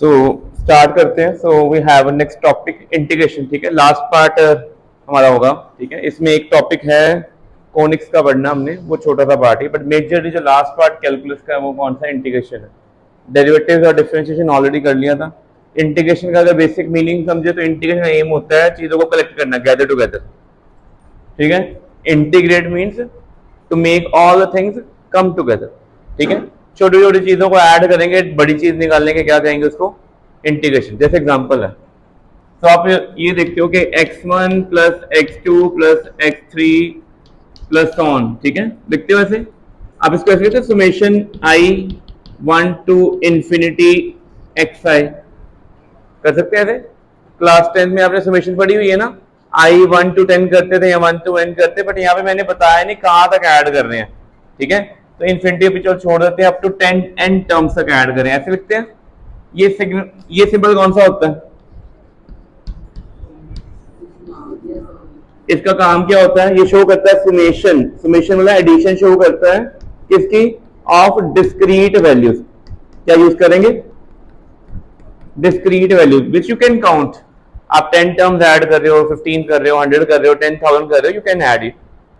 सो start करते हैं। So we have next topic integration. ठीक है, लास्ट पार्ट हमारा होगा। ठीक है, इसमें एक टॉपिक है कोनिक्स का पढ़ना हमने, वो छोटा सा पार्ट है, बट मेजरली जो लास्ट पार्ट कैलकुलस का है वो कौन सा, इंटीग्रेशन है। डेरिवेटिव्स और डिफरेंशिएशन ऑलरेडी कर लिया था। इंटीग्रेशन का अगर बेसिक मीनिंग समझे तो इंटीग्रेशन का एम होता है चीजों को कलेक्ट करना, गैदर टुगेदर। ठीक है, integrate means to make all the things come together. ठीक है, छोटी छोटी चीजों को ऐड करेंगे, बड़ी चीज निकालने के क्या कहेंगे उसको, इंटीग्रेशन। जैसे एग्जांपल है, तो आप ये देखते हो कि x1 plus x2 plus x3 plus on. ठीक है, लिखते हो ऐसे। आप इसको ऐसे कहते हैं summation i1 to infinity xi, कर सकते हैं ऐसे। क्लास 10 में आपने सुमेशन पढ़ी हुई है ना, i1 टू 10 करते थे या 1 टू n करते, बट यहाँ पे मैंने बताया नहीं कहाँ तक ऐड कर रहे हैं। ठीक है, तो इन्फिनिटी पिक्चर छोड़ देते हैं, अप टू 10 n टर्म्स तक ऐड करें, ऐसे लिखते हैं। ये सिंबल कौन सा होता है, इसका काम क्या होता है, ये शो करता है सुमेशन। सुमेशन वाला एडिशन शो करता है किसकी, ऑफ डिस्क्रीट वैल्यूज। क्या यूज करेंगे, discrete values which you can count. आप 10 टर्म्स ऐड कर रहे हो, 15 कर रहे हो, 100 कर रहे हो, 10,000 कर रहे हो, यू कैन ऐड इट।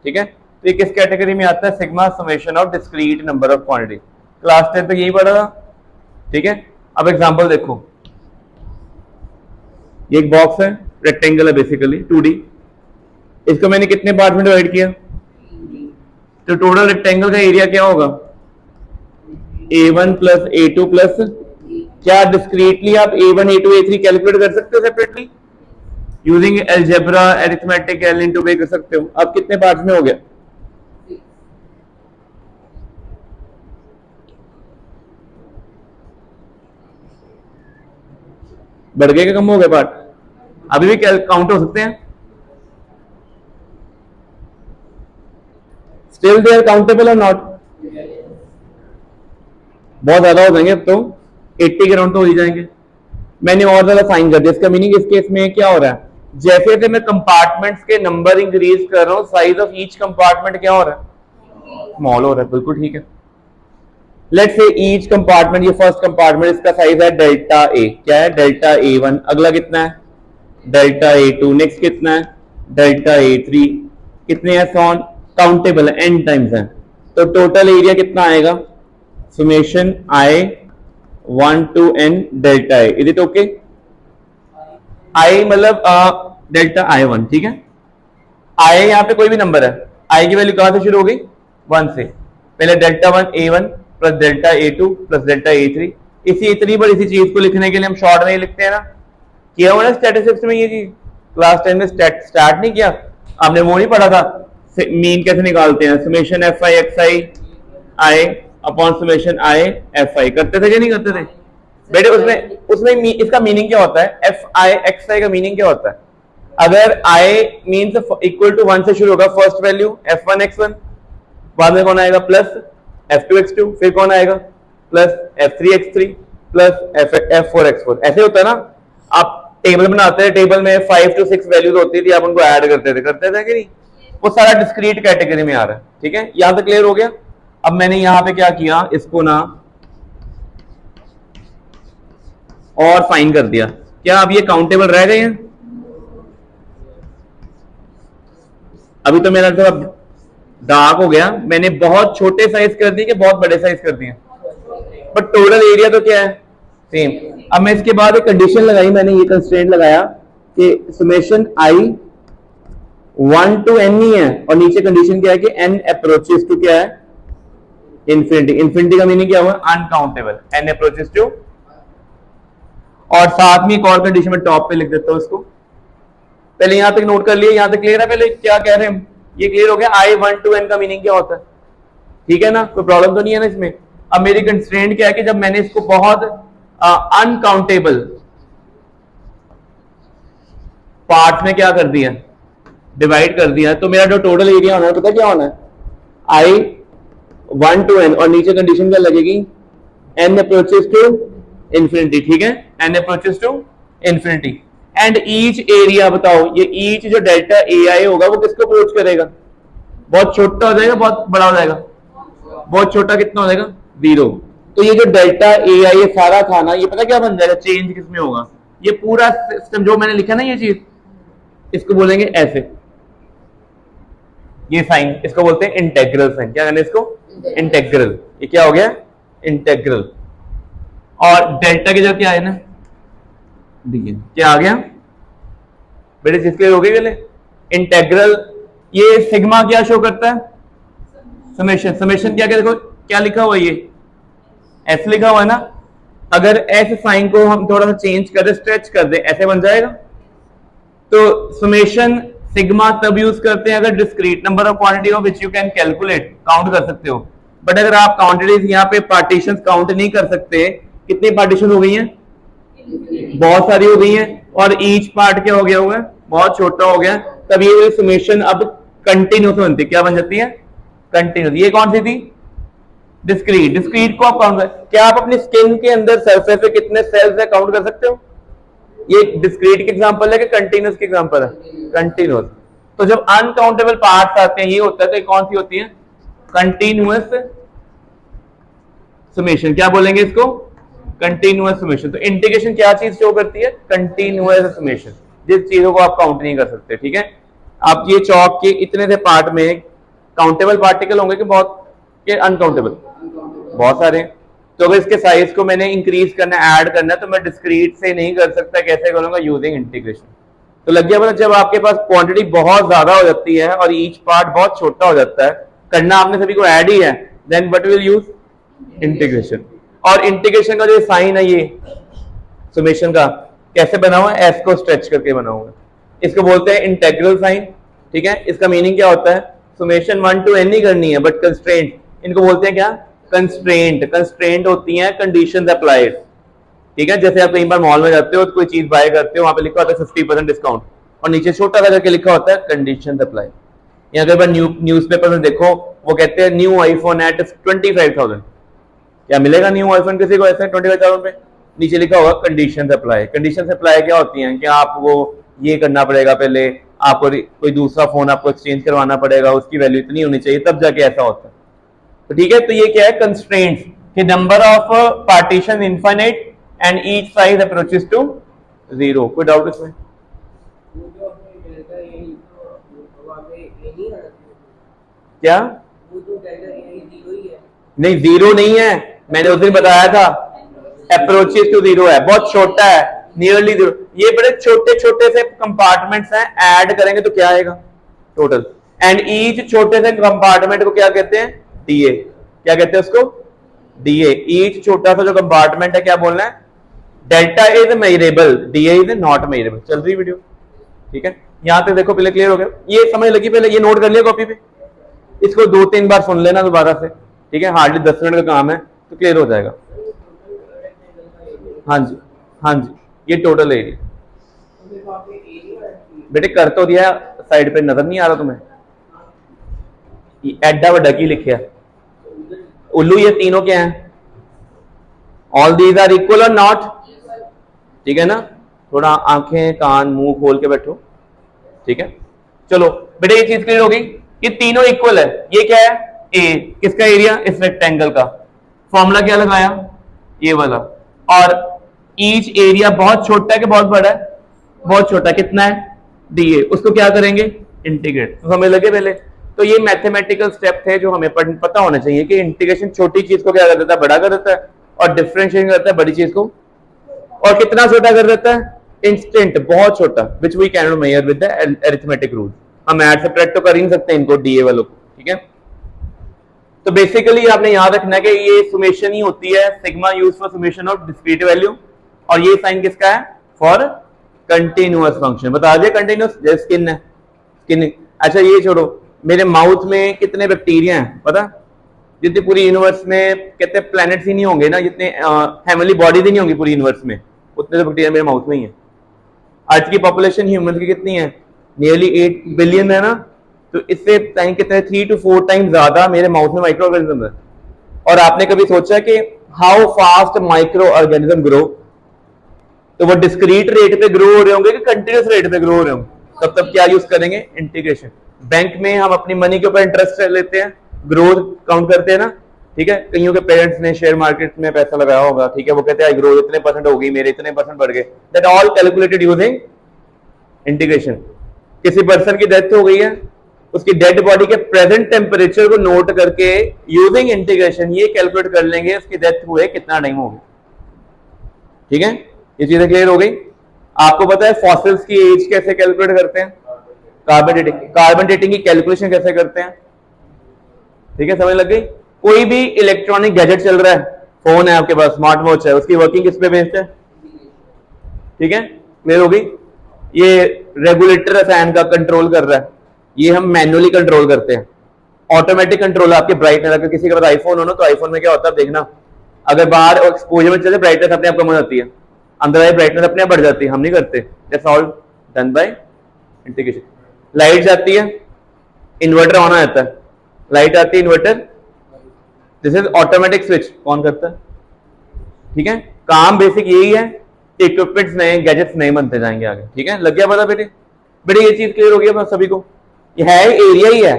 ठीक है, तो ये किस कैटेगरी में आता है, sigma summation of discrete number of quantity. Class 10 तक यही पढ़ा था। ठीक है, अब एग्जांपल देखो, ये एक बॉक्स है, रेक्टेंगल है बेसिकली 2D। इसको मैंने कितने पार्ट में डिवाइड किया, तो टोटल रेक्टेंगल का एरिया क्या होगा, A1 प्लस A2 प्लस, क्या डिस्क्रीटली आप A1 A2 A3 कैलकुलेट कर सकते हो separately using algebra, arithmetic, L into B कर सकते हो। अब कितने पार्ट में हो गया, बढ़ गए कि कम हो गए पार्ट, अभी भी काउंट हो सकते हैं, स्टिल दे आर काउंटेबल और नॉट, बहुत ज्यादा हो जाएंगे अब तो 80 के राउंड तो हो ही जाएंगे। मैंने और ज्यादा साइन कर दिया। इसका मीनिंग इस केस में क्या हो रहा है, जैसे जैसे मैं कंपार्टमेंट्स के नंबर इंक्रीज कर रहा हूं, साइज ऑफ ईच कंपार्टमेंट क्या हो रहा है, स्मॉल हो रहा है। बिल्कुल ठीक है, लेट्स से ईच कंपार्टमेंट, ये फर्स्ट कंपार्टमेंट, इसका साइज है डेल्टा ए, क्या है, डेल्टा A1। अगला कितना है, डेल्टा A2। नेक्स्ट कितना है, डेल्टा A3। कितने हैं, सॉन काउंटेबल है, n टाइम्स है। तो टोटल एरिया कितना आएगा, summation I1 to n delta A। Is it okay, I मतलब डेल्टा I1। ठीक है, I यहाँ पे कोई भी नंबर है, I की वैल्यू कहां से शुरू हो गई, 1 से। पहले delta 1 A1 plus delta A2 plus delta A3। इतनी बड़ी सी चीज को लिखने के लिए हम शॉर्ट में ही लिखते हैं ना, किया हुआ ना स्टैटिस्टिक्स में ये चीज। क्लास 10 में स्टार्ट नहीं किया आपने, वो नहीं पढ़ा था मीन कैसे निकालते हैं, summation fi xi I upon summation I fi, करते थे या नहीं करते थे बेटे। उसमें इसका मीनिंग क्या होता है, fi xi का मीनिंग क्या होता है, अगर I मीन्स इक्वल टू 1 से शुरू होगा फर्स्ट वैल्यू f1 x1, बाद में कौन आएगा प्लस f2 x2, फिर कौन आएगा plus f3 x3 plus f4 x4, ऐसे होता है ना। आप टेबल बनाते हैं, टेबल में 5 to 6 वैल्यूज होती थी, आप उनको ऐड करते थे कि नहीं, वो सारा डिस्क्रीट कैटेगरी में आ रहा है। ठीक है, यहां तक क्लियर हो गया। अब मैंने यहां पे क्या किया, इसको ना और फाइन कर दिया, क्या अब ये काउंटेबल रह गए हैं, अभी तो मेरा थोड़ा डार्क हो गया, मैंने बहुत छोटे साइज कर दिए कि बहुत बड़े साइज कर दिए, बट टोटल एरिया तो क्या है, सेम। अब मैं इसके बाद एक कंडीशन लगाई, मैंने ये कंस्ट्रेंट लगाया कि सुमेशन I1 टू n नहीं है, और नीचे कंडीशन क्या है कि n अप्रोचेस टू क्या है, इंफिनिटी। इंफिनिटी का मीनिंग क्या हुआ, अनकाउंटेबल, n अप्रोचेस टू। और साथ में एक और कंडीशन में टॉप पे लिख देता हूं इसको, पहले यहां तक नोट कर लिए, यहां तक क्लियर है, पहले क्या कह रहे हैं हम, ये क्लियर हो गया I1 टू n का मीनिंग क्या होता है। ठीक है ना, कोई प्रॉब्लम तो नहीं है ना इसमें। अब मेरी कंस्ट्रेंट क्या है कि जब मैंने इसको बहुत अनकाउंटेबल पार्ट में क्या कर दिया, डिवाइड कर दिया, तो मेरा जो टोटल एरिया होना है पता क्या होना है, I1 टू n, और नीचे कंडीशन क्या लगेगी, n अप्रोचेस टू इंफिनिटी। ठीक है, n approaches to infinity. And each area, बताओ ये ईच जो डेल्टा AI होगा वो किसको अप्रोच करेगा, बहुत छोटा हो जाएगा, बहुत बड़ा हो जाएगा, बहुत छोटा कितना हो जाएगा, 0। तो ये जो डेल्टा ए आई ये सारा था ना, ये पता क्या बन जाएगा, चेंज किसमें होगा, ये पूरा सिस्टम जो मैंने लिखा ना ये चीज, इसको बोलेंगे ऐसे, ये साइन इसको बोलते हैं इंटेग्रल साइन। क्या कहते हैं इसको, इंटेग्रल। ये क्या हो गया, इंटेग्रल। और डेल्टा की जगह क्या है ना, डी, क्या आ गया बेटे, जिसके हो गई पहले इंटेग्रल। ये सिग्मा क्या शो करता है, समेशन। समेशन क्या, देखो क्या लिखा हुआ है, ये एस लिखा हुआ है ना, अगर एस साइन को हम थोड़ा सा चेंज कर दे, स्ट्रेच कर दे, ऐसे बन जाएगा। तो समेशन सिग्मा तब यूज करते हैं अगर discrete number of quantity of which you can calculate, count कर सकते हो। बट अगर आप क्वांटिटीज यहाँ पे पार्टीशंस काउंट नहीं कर सकते, कितनी पार्टीशन हो गई हैं, बहुत सारी हो गई हैं, और ईच पार्ट क्या हो गया हुआ है, बहुत छोटा हो गया, तब ये समेशन अब कंटिन्यूस बनती है। क्या बन जाती है, कंटिन्यूस। ये कौन सी थी, डिस्क्रीट। डिस्क्रीट को आप काउंट कर, क्या आप अपनी स्किन के अंदर सरफेस पे कितने सेल्स है काउंट कर सकते हो, ये डिस्क्रीट की एग्जांपल है कि कंटिन्यूस की एग्जांपल है, कंटिन्यूस। तो जब अनकाउंटेबल पार्ट्स आते हैं ये होता है, तो कौन सी होती है, कंटिन्यूअस समेशन। क्या बोलेंगे इसको, कंटिन्यूअस समेशन। तो इंटीग्रेशन क्या चीज शो करती है, कंटिन्यूअस समेशन, जिस चीजों को आप काउंट नहीं कर सकते। ठीक है, आप ये चौक के इतने से पार्ट में काउंटेबल पार्टिकल होंगे कि बहुत के अनकाउंटेबल, बहुत सारे। तो अगर इसके साइज को मैंने इंक्रीज करना, ऐड करना है, तो मैं डिस्क्रीट से नहीं कर सकता, कैसे करूंगा, यूजिंग इंटीग्रेशन। तो लग गया पता, जब आपके पास क्वांटिटी बहुत ज्यादा हो जाती है और ईच पार्ट बहुत छोटा हो जाता है, करना आपने सभी को ऐड ही है, then what will use, integration. और इंटीग्रेशन का जो साइन है, ये समेशन का कैसे बना हुआ है, एस को स्ट्रेच करके बना हुआ है, इसको बोलते हैं इंटेग्रल साइन। ठीक है, इसका मीनिंग क्या होता है, समेशन 1 to n नहीं करनी है, बट कंस्ट्रेंट, इनको बोलते हैं क्या, कंस्ट्रेंट। कंस्ट्रेंट होती हैं कंडीशंस अप्लाइड। ठीक है, जैसे आप कई बार मॉल में जाते हो तो कोई चीज बाय करते हो, वहां पे लिखा होता है 50% डिस्काउंट, और नीचे छोटा सा करके लिखा होता है कंडीशंस अप्लाई। या कई बार न्यूज़पेपर में देखो, वो कहते हैं न्यू आईफोन एट 25,000, क्या मिलेगा न्यू आईफोन किसी को ऐसे 25,000 पे, नीचे लिखा होगा कंडीशंस अप्लाई। कंडीशंस अप्लाई क्या होती हैं कि आपको ये करना पड़ेगा, पहले आपको कोई दूसरा फोन आपको एक्सचेंज करवाना पड़ेगा, उसकी वैल्यू इतनी होनी चाहिए, तब जाके ऐसा होता है। तो ठीक है, तो ये क्या है, कंस्ट्रेंट्स कि number of partition infinite and each size approaches to 0। कोई डाउट इसमें, क्या, नहीं 0 नहीं है, मैंने उस दिन बताया था, अप्रोचेस टू 0 है, बहुत छोटा है, नियरली 0। ये बड़े छोटे छोटे से कंपार्टमेंट्स हैं, ऐड करेंगे तो क्या आएगा टोटल, एंड ईच छोटे से कंपार्टमेंट को क्या कहते हैं, डीए। क्या कहते हैं उसको, डीए। ईच छोटा सा जो कंपार्टमेंट है, क्या बोलना है, delta is measurable, DA is not measurable. चल रही वीडियो, ठीक है, यहां तक देखो, पहले क्लियर हो गया, ये समझ लगी, पहले ये नोट कर लिया कॉपी पे, इसको 2-3 बार सुन लेना दोबारा से। ठीक है, हार्डली 10 मिनट का काम है, तो क्लियर हो जाएगा। हाँ जी, हाँ जी, ये टोटल एरिया बेटे कर तो दिया, साइड पे नजर नहीं आ रहा तुम्हें, एडा वड्डा की लिखा उल्लू, ये तीनों क्या हैं, ऑल दीज आर इक्वल और नॉट। ठीक है ना, थोड़ा आंखें कान मुंह खोल के बैठो। ठीक है, चलो बेटे ये चीज क्लियर हो गई, ये तीनों इक्वल है। ये क्या है, ए, किसका एरिया, इस रेक्टेंगल का। फॉर्मूला क्या लगाया, ये वाला। और ईच एरिया बहुत छोटा है कि बहुत बड़ा है, बहुत छोटा, कितना है, डीए। उसको क्या करेंगे, इंटीग्रेट। तो समझ लगे पहले। तो ये मैथमेटिकल स्टेप थे जो हमें पता होना चाहिए कि इंटीग्रेशन छोटी चीज को क्या कर देता है, बड़ा कर देता है, और डिफरेंशिएशन करता है बड़ी चीज को, और कितना छोटा कर देता है, इंस्टेंट, बहुत छोटा, which we can measure with the arithmetic rule. हम ऐड सब्ट्रैक्ट तो कर ही नहीं सकते इनको, डीए वालों को। ठीक है, तो बेसिकली आपने याद रखना है कि ये सुमेशन ही होती है, sigma use for summation of discrete value, और ये साइन किसका है, फॉर कंटिन्यूअस फंक्शन। बता दिया, कंटिन्यूअस, जैसे स्किन है, स्किन। अच्छा ये छोड़ो, मेरे माउथ में कितने बैक्टीरिया हैं पता, जितनी पूरी यूनिवर्स में कहते हैं प्लैनेट्स ही नहीं होंगे ना, जितने फैमिली बॉडीज ही नहीं होंगी पूरी यूनिवर्स में, उतने तो बैक्टीरिया मेरे माउथ में ही है। आज की पॉपुलेशन ह्यूमन की कितनी है, नियरली 8 बिलियन है ना, तो इससे टाइम कितने 3 to 4 टाइम ज्यादा मेरे माउथ में माइक्रो ऑर्गेनिज्म है। और आपने कभी सोचा कि how fast micro organism grow, तो वो डिस्क्रीट रेट पे ग्रो हो रहे होंगे कि कंटिन्यूस रेट पे ग्रो हो रहे होंगे, तब क्या यूज करेंगे, इंटीग्रेशन। बैंक में हम अपनी मनी के ऊपर इंटरेस्ट लेते हैं, ग्रोथ काउंट करते हैं ना, ठीक है, कईयों के पेरेंट्स ने शेयर मार्केट में पैसा लगाया होगा, ठीक है, वो कहते हैं ग्रोथ इतने परसेंट होगी, मेरे इतने परसेंट बढ़ गए, that all calculated using integration. किसी पर्सन की डेथ हो गई है, उसकी डेड बॉडी के प्रेजेंट टेम्परेचर को नोट करके यूजिंग इंटीग्रेशन ये कैलकुलेट कर लेंगे उसकी डेथ हुए कितना टाइम हो गया। ठीक है, ये चीजें क्लियर हो गई। आपको पता है फॉसिल्स की एज कैसे कैलकुलेट करते हैं, कार्बन डेटिंग की कैलकुलेशन कैसे करते हैं। ठीक है, समझ लग गई। कोई भी इलेक्ट्रॉनिक गैजेट चल रहा है, फोन है आपके पास, स्मार्ट वॉच है, उसकी वर्किंग किस पे बेस्ड है। ठीक है, क्लियर हो गई। ये रेगुलेटर है फैन का, कंट्रोल कर रहा है, ये हम मैन्युअली कंट्रोल करते हैं। ऑटोमेटिक कंट्रोल आपके ब्राइटनेस, अगर किसी के पास आईफोन हो ना तो आईफोन में क्या होता है देखना, अगर बाहर एक्सपोजर में चले ब्राइटनेस अपने आप कम हो जाती है, अंदर आई ब्राइटनेस अपने आप बढ़ जाती है, हम नहीं करते, that's all done by integration. Light जाती है, इन्वर्टर ऑन आ जाता है, लाइट आती है, inverter, this is automatic switch, कौन करता है। ठीक है, काम बेसिक यही है, इक्विपमेंट्स नए, गैजेट्स नए बनते जाएंगे आगे। ठीक है, लग गया पता बेटे, बेटे ये चीज क्लियर हो गया सभी को, ये है एरिया ही है।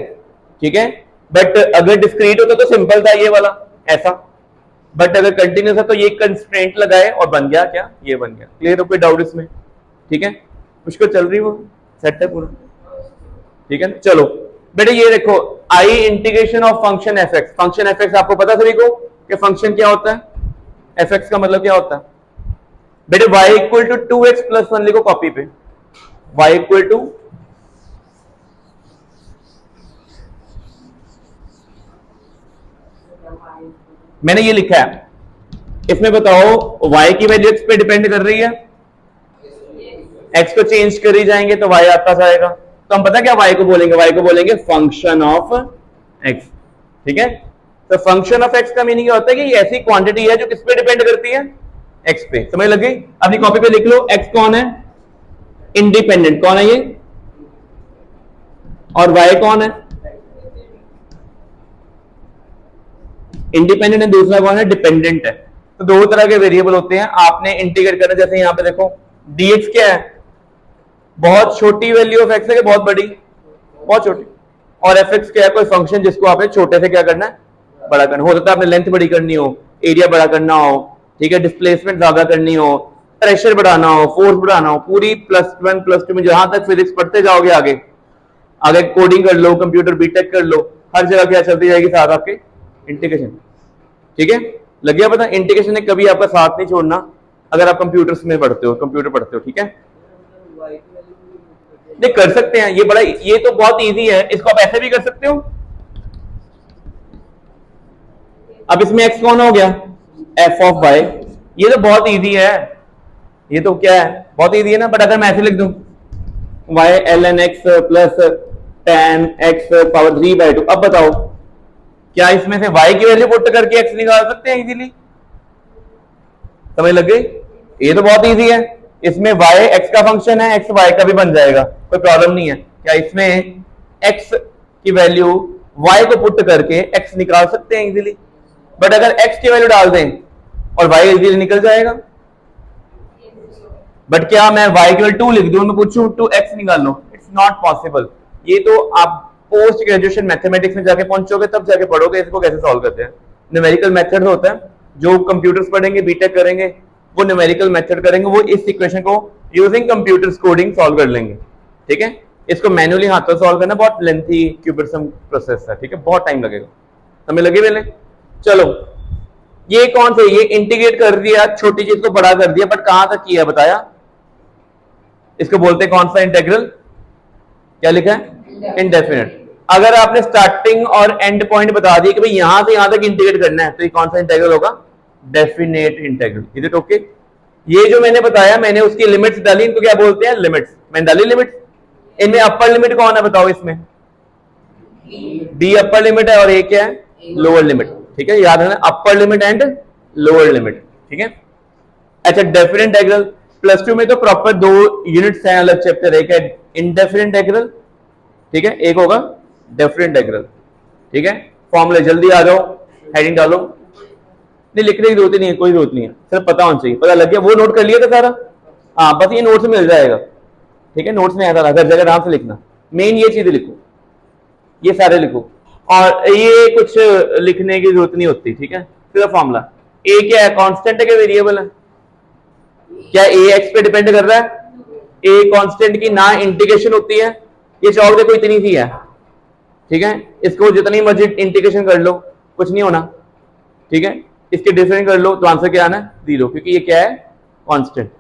ठीक है, बट अगर डिस्क्रीट होता तो सिंपल था ये वाला ऐसा, बट अगर कंटिन्यूस है तो ये कंस्ट्रेंट लगाए और बन गया क्या, ये बन गया। क्लियर हो, कोई डाउट इसमें। ठीक है, मुश्किल चल रही वो सेट है पूरा। ठीक है, चलो बेटे ये देखो, I integration of function f x. Function f x आपको पता सभी को कि फंक्शन क्या होता है, एफ एक्स का मतलब क्या होता है बेटे, y equal to 2x plus 1 लिखो कॉपी पे, y इक्वल टू मैंने ये लिखा है, इसमें बताओ y की वैल्यू x पे डिपेंड कर रही है, x को चेंज कर ही जाएंगे तो y आता जाएगा, तो हम पता क्या y को बोलेंगे, y को बोलेंगे फंक्शन ऑफ x। ठीक है, तो फंक्शन ऑफ x का मीनिंग क्या होता है कि ये ऐसी क्वांटिटी है जो किस पे डिपेंड करती है, x पे। समझ लग गई। अपनी कॉपी पे लिख लो, x कौन है, इंडिपेंडेंट कौन है ये, और y कौन है, इंडिपेंडेंट है, दूसरा कौन है, डिपेंडेंट है। तो दो तरह के वेरिएबल होते हैं, आपने इंटीग्रेट करना। जैसे यहां पे देखो dx क्या है, बहुत छोटी वैल्यू ऑफ x है कि बहुत बड़ी, बहुत छोटी, और fx क्या है, कोई फंक्शन जिसको आपने छोटे से क्या करना है, बड़ा करना। हो सकता है आपने लेंथ बड़ी करनी हो, एरिया बड़ा करना हो, ठीक है, डिस्प्लेसमेंट ज्यादा करनी हो, प्रेशर बढ़ाना हो, फोर्स बढ़ाना हो, पूरी +1 +2 में जहां तक फिजिक्स पढ़ते जाओगे आगे आगे कोडिंग कर लो, कंप्यूटर बीटेक कर लो, हर जगह क्या चलती जाएगी साथ आपके, इंटीग्रेशन। ठीक है, लग गया पता, इंटीग्रेशन ने कभी आपका साथ नहीं छोड़ना अगर आप कंप्यूटर्स में पढ़ते हो, कंप्यूटर पढ़ते हो। ठीक है, नहीं कर सकते हैं, ये बड़ा, ये तो बहुत इजी है, इसको आप ऐसे भी कर सकते हो। अब इसमें x कौन हो गया, f ऑफ y, ये तो बहुत इजी है, ये तो क्या है, बहुत इजी है ना। बट अगर मैं ऐसे लिख दूं y ln x plus tan x power 3/2, अब बताओ क्या इसमें से y की वैल्यू पुट करके x निकाल सकते हैं इजीली। समझ लग गई, ये तो बहुत इजी है, इसमें y x का फंक्शन है, x y का भी बन जाएगा, कोई प्रॉब्लम नहीं है। क्या इसमें x की वैल्यू y को पुट करके x निकाल सकते हैं इजीली, बट अगर x की वैल्यू डाल दें और y इजीली निकल जाएगा। बट क्या मैं y की वैल्यू 2 लिख दूं, मैं पूछूं 2x निकाल लो, इट्स नॉट पॉसिबल। ये तो आप पोस्ट ग्रेजुएशन मैथमेटिक्स में जाके पहुंचोगे तब जाके पढ़ोगे इसको कैसे सॉल्व करते हैं। न्यूमेरिकल मेथड होता है, जो कंप्यूटर्स पढ़ेंगे, बीटेक करेंगे, वो न्यूमेरिकल मेथड करेंगे, वो इस इक्वेशन को यूजिंग कंप्यूटर्स कोडिंग सॉल्व कर लेंगे। ठीक है, इसको मैन्युअली हाथों सॉल्व करना बहुत लेंथी क्यूबरसम प्रोसेस है। ठीक है, बहुत टाइम लगेगा, हमें लगे पहले। चलो ये कौन सा, ये इंटीग्रेट कर दिया, छोटी चीज को बड़ा कर दिया, बट कहां तक किया बताया, इसको बोलते हैं कौन सा इंटेग्रल, क्या लिखा है, इंडेफिनिट। अगर आपने स्टार्टिंग और एंड पॉइंट बता दिया कि भाई यहां से यहां तक इंटीग्रेट करना है, तो ये कौन सा इंटीग्रल होगा, definite integral. Is it okay. ये जो मैंने बताया, मैंने उसकी लिमिट्स डाली, इनको क्या बोलते हैं, लिमिट्स। मैंने डाली लिमिट्स, इनमें अपर लिमिट कौन है बताओ, इसमें b अपर लिमिट है और a क्या है, लोअर लिमिट। ठीक है, याद रखना, upper limit and lower limit. ठीक है, अच्छा डेफिनेट इंटीग्रल +2 में तो प्रॉपर 2 यूनिट्स हैं, अलग चैप्टर, एक है इंडेफिनेट इंटीग्रल, ठीक है, एक होगा डेफिनेट इंटीग्रल। ठीक है, फॉर्मूले जल्दी आ जाओ, हेडिंग डालो, नहीं लिखने की जरूरत नहीं है, कोई जरूरत नहीं है, सिर्फ पता होना चाहिए। पता लग गया, वो नोट कर लिया था सारा, हाँ बस ये नोट्स में मिल जाएगा। ठीक है, नोट्स में आता था, हर जगह आराम से लिखना, मेन ये चीजें लिखो, ये सारे लिखो। और ये कुछ लिखने की जरूरत नहीं होती, ठीक है, सिर्फ फॉर्मूला। ए क्या है, कांस्टेंट है कि वेरिएबल है? क्या ए एक्स पे डिपेंड कर रहा है? ए कांस्टेंट की ना इंटीग्रेशन होती है, ये चौक देखो इतनी सी है, ठीक है, इसको जितनी मर्जी इंटीग्रेशन कर लो कुछ नहीं होना, ठीक है, इसके डिफरेंट कर लो तो आंसर क्या आना है, 0, क्योंकि ये क्या है, कांस्टेंट।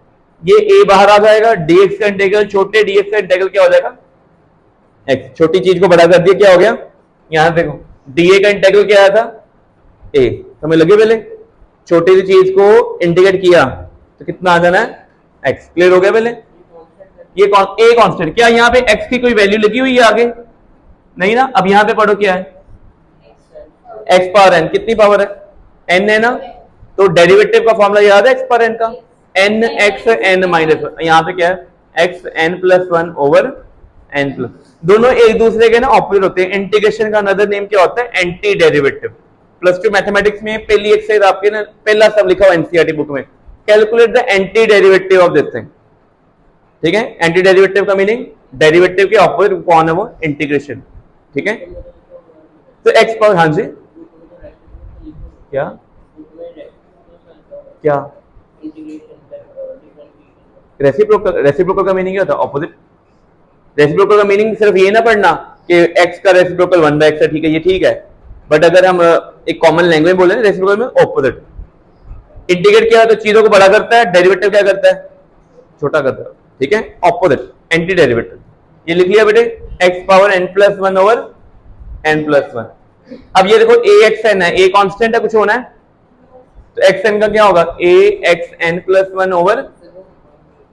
ये ए बाहर आ जाएगा, डीएक्स का इंटीग्रल, छोटे डीएक्स का इंटीग्रल क्या हो जाएगा, एक्स। छोटी चीज को बड़ा कर दिया, क्या हो गया, यहां देखो डीए का इंटीग्रल क्या आया था, ए। समझ लगे, पहले छोटी सी चीज को इंटीग्रेट किया तो कितना आ जाना है, एक्स। क्लियर हो गया पहले? ये ए कांस्टेंट, क्या यहाँ पे एक्स की कोई वैल्यू लगी हुई है आगे? नहीं ना। अब यहाँ पे पढ़ो क्या है, एक्स पावर एन, कितनी पावर है, एन है ना, तो डेरिवेटिव का फॉर्मूला याद है एक्स पावर एन का, एन एक्स एन माइनस, यहाँ पे क्या है, X N plus one over N plus, दोनों एक दूसरे के ना ऑपोजिट होते हैं। इंटीग्रेशन का अनदर नेम क्या होता है, anti derivative. Plus two mathematics में पहली एक्सरसाइज आपके ना पहला सब लिखा हुआ एनसीईआरटी बुक में, calculate the anti derivative of this thing, ठीक है। एंटी डेरिवेटिव का मीनिंग डेरिवेटिव के ऑपोजिट कौन है, वो इंटीग्रेशन, ठीक है। तो एक्स पावर, हाँ जी, क्या क्या रेसिप्रोकल का मीनिंग क्या होता है, ऑपोजिट। रेसिप्रोकल का मीनिंग सिर्फ ये ना पढ़ना कि एक्स का रेसिप्रोकल 1/x है, ठीक है, ये ठीक है, बट अगर हम एक कॉमन लैंग्वेज बोले रेसिप्रोकल में ऑपोजिट। इंटीग्रेट किया तो चीजों को बड़ा करता है, डेरिवेटिव क्या करता है, छोटा करता है, ठीक है, ऑपोजिट, एंटी डेरिवेटिव। ये लिख लिया बेटे, X power N plus one over N plus one. अब ये देखो ए एक्स एन है, ए कांस्टेंट है, कुछ होना है, तो एक्स एन का क्या होगा, a x N plus one over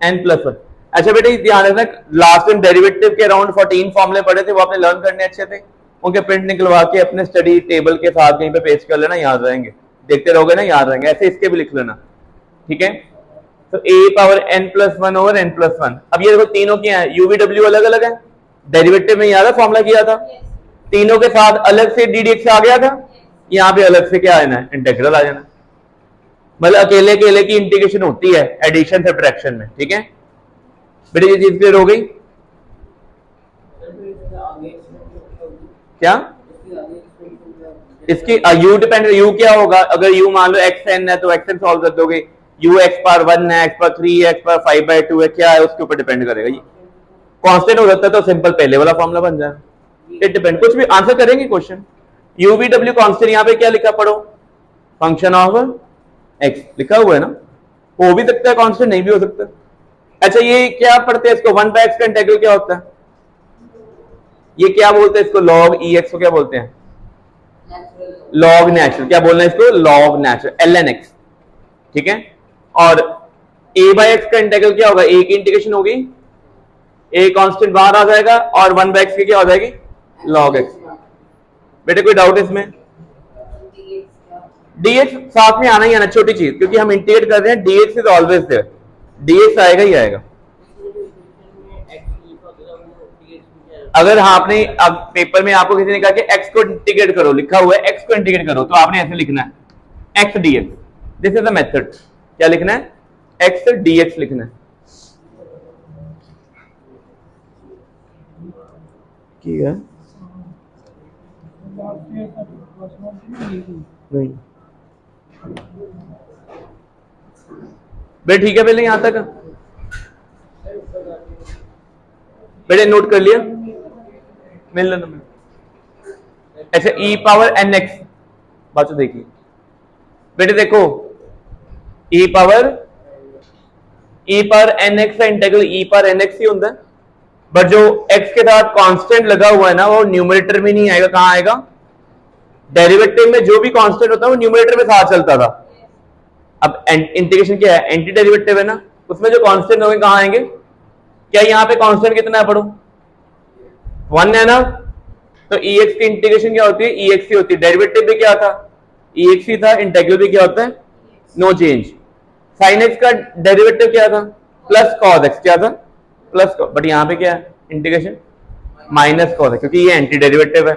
N plus one. अच्छा बेटे ध्यान रखना, लास्ट टाइम डेरिवेटिव के अराउंड 14 फॉर्मूले पढ़े थे, वो आपने लर्न करने अच्छे थे, उनके प्रिंट निकलवा के अपने स्टडी टेबल के साथ कहीं पे पेस्ट कर लेना, याद रहेंगे, देखते रहोगे ना याद रहेंगे। ऐसे इसके भी लिख लेना, ठीक है। तो a power N plus one over N plus one. अब ये देखो तीनों क्या है, यूवीडब्ल्यू अलग अलग है, डेरिवेटिव में याद है फॉर्मूला किया था, तीनों के साथ अलग से डीडीएक्स आ गया था, यहाँ पे अलग से क्या आना है, इंटीग्रल आ जाना, मतलब अकेले अकेले की इंटीग्रेशन होती है एडिशन सब्ट्रैक्शन में, ठीक है बेटे। ये चीज क्लियर हो गई क्या? इसकी यू डिपेंड, यू क्या होगा, अगर यू मान लो एक्स एन है तो एक्स एन सॉल्व कर दोगे, यू एक्स पावर वन है, एक्स पावर थ्री है, एक्स पावर 5/2 है, क्या है उसके ऊपर डिपेंड करेगा। ये कांस्टेंट हो जाता है तो सिंपल पहले वाला फॉर्मूला बन जाए, इट डिपेंड, कुछ भी आंसर करेंगे क्वेश्चन। यूवीडब्ल्यू कांस्टेंट, यहाँ पे क्या लिखा पढ़ो, फंक्शन ऑफ एक्स लिखा हुआ है ना, हो भी सकता है कांस्टेंट, नहीं भी हो सकता। अच्छा ये क्या पढ़ते हैं इसको, 1/x का इंटीग्रल क्या होता है, ये क्या बोलते हैं इसको, लॉग ई एक्स को क्या बोलते हैं, लॉग नेचुरल, क्या बोलना है इसको, लॉग नेचुरल ln x, ठीक है। और a/x का इंटीग्रल क्या होगा, a की इंटीग्रेशन होगी, a कांस्टेंट बाहर आ जाएगा और 1/x की क्या हो जाएगी, log x। बेटे कोई डाउट इसमें, dx साथ में आना ही आना, छोटी चीज, क्योंकि हम इंटीग्रेट कर रहे हैं, dx is always there, dx आएगा ही आएगा। अगर हाँ आपने अब पेपर में आपको किसी ने कहा कि x को इंटीग्रेट करो, लिखा हुआ है x को इंटीग्रेट करो, तो आपने ऐसे लिखना है x dx, this is the method. क्या लिखना है, x dx लिखना है, ठीक है नहीं बेटे, ठीक है पहले यहां तक बेटे नोट कर लिया, मिल लेना। अच्छा e पावर एन एक्स, बात देखिए बेटे, देखो e पावर एन एक्स का integral e power n x ही होता है, बट जो x के साथ कांस्टेंट लगा हुआ है ना, वो न्यूमरेटर में नहीं आएगा, कहां आएगा, डेरिवेटिव में जो भी कांस्टेंट होता है वो न्यूमरेटर में साथ चलता था। अब इंटीग्रेशन क्या है, एंटी डेरिवेटिव है ना, उसमें जो कांस्टेंट होंगे कहां आएंगे, क्या यहाँ पे कांस्टेंट कितना है पढ़ो, 1 है ना, तो ex की इंटीग्रेशन क्या होती है, ex ही होती है, डेरिवेटिव भी क्या था, ex ही था, इंटीग्रल भी क्या होता है, नो चेंज। sin x का डेरिवेटिव क्या था, प्लस cos x, क्या था, प्लस, बट यहाँ पे क्या है इंटीग्रेशन, माइनस cos x, क्योंकि ये एंटी डेरिवेटिव है,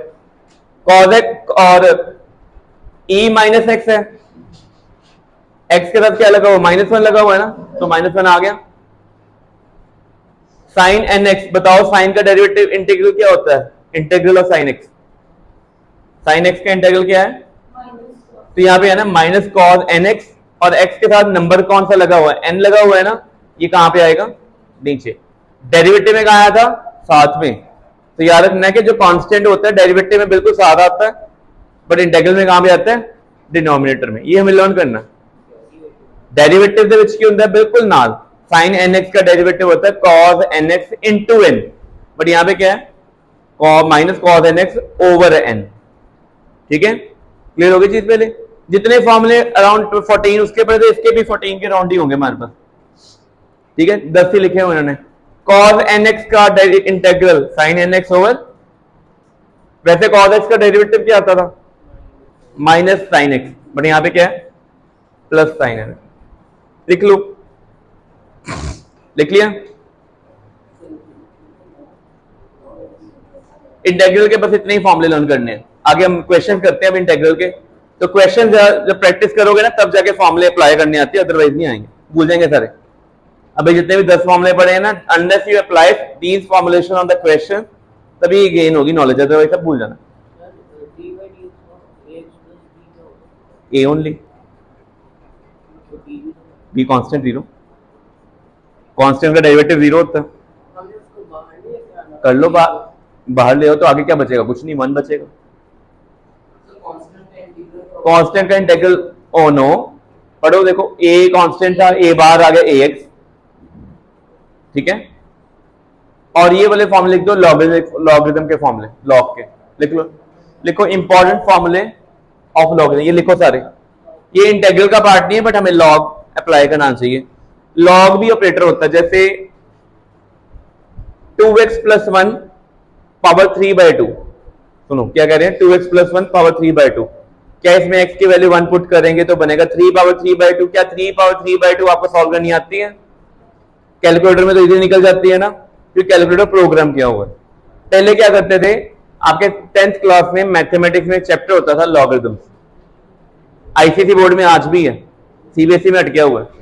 cos x और e माइनस एक्स है, x के साथ क्या लगा हुआ, -1 लगा हुआ है ना, तो -1 आ गया। sin nx, बताओ साइन का डेरिवेटिव इंटीग्रल क्या होता है, integral of sin x, sine x का इंटीग्रल क्या है, तो यहाँ पे है ना माइनस कॉस एन एक्स, और एक्स के साथ नंबर कौन सा लगा हुआ है, एन लगा हुआ है ना, ये कहां पे आएगा, नीचे। डेरिवेटिव में कहा आया था, साथ में। तो याद रखना है कि जो कांस्टेंट होता है डेरिवेटिव में बिल्कुल साथ आता है, बट इंटीग्रल में कहां पे आता है, डिनोमिनेटर में। ये हमें लर्न करना। डेरिवेटिव ਦੇ ਵਿੱਚ ਕੀ ਹੁੰਦਾ है, बिल्कुल नाल sin nx का डेरिवेटिव होता है cos nx into n, but यहां पे क्या है, minus cos nx over n। ठीक है, क्लियर हो गई चीज। पहले जितने फॉर्मूले अराउंड 14 उसके पहले इसके भी 14 के राउंड ही होंगे हमारे पास। ठीक है, 10 ही लिखे हुए उन्होंने। cos nx का इंटीग्रल sin nx ओवर, वैसे cos x का डेरिवेटिव क्या आता था, माइनस sin x, बट यहां पे क्या है, प्लस sin nx। लिख लो, लिख लिया। इंटीग्रल के बस इतने ही फॉर्मूले लर्न करने हैं, आगे हम क्वेश्चन करते हैं अब इंटीग्रल के। तो क्वेश्चन जब प्रैक्टिस करोगे ना तब जाके फॉर्मूले अप्लाई करने आती है, अदरवाइज नहीं आएंगे, भूल जाएंगे सारे। अभी जितने भी 10 फॉर्मूले पढ़े हैं ना, unless you apply these formulation on the question, तभी गेन होगी नॉलेज, अदरवाइज सब भूल जाना। A only, be constant 0, constant का डेरिवेटिव 0 होता है। कर लो, बाहर ले आओ तो आगे क्या बचेगा, कुछ नहीं, 1 बचेगा। कांस्टेंट का इंटीग्रल, ओ नो, पढ़ो देखो, ए कांस्टेंट था, ए बाहर आ गया ए एक्स। ठीक है, और ये वाले फॉर्मूले लिख दो, लॉगरिथम के फॉर्मूले, लॉग के लिख लो। लिखो इंपॉर्टेंट फॉर्मूले ऑफ लॉगरिथम, ये लिखो सारे। ये इंटीग्रल का पार्ट नहीं है, बट हमें लॉग अप्लाई करना चाहिए। लॉग भी ऑपरेटर होता है, जैसे 2x प्लस 1 पावर 3/2। सुनो क्या कह रहे हैं, 2x प्लस 1 पावर 3/2। क्या इसमें x की वैल्यू 1 पुट करेंगे तो बनेगा 3 पावर 3/2। क्या 3 पावर 3/2 आपको सॉल्व करनी आती है, कैलकुलेटर में तो इजी निकल जाती है ना, क्योंकि कैलकुलेटर प्रोग्राम किया हुआ है। पहले क्या करते थे, आपके 10th क्लास में मैथमेटिक्स में एक चैप्टर होता था लॉगरिथम्स, आईसीएसई बोर्ड में आज भी है, सीबीएसई में अटका हुआ है।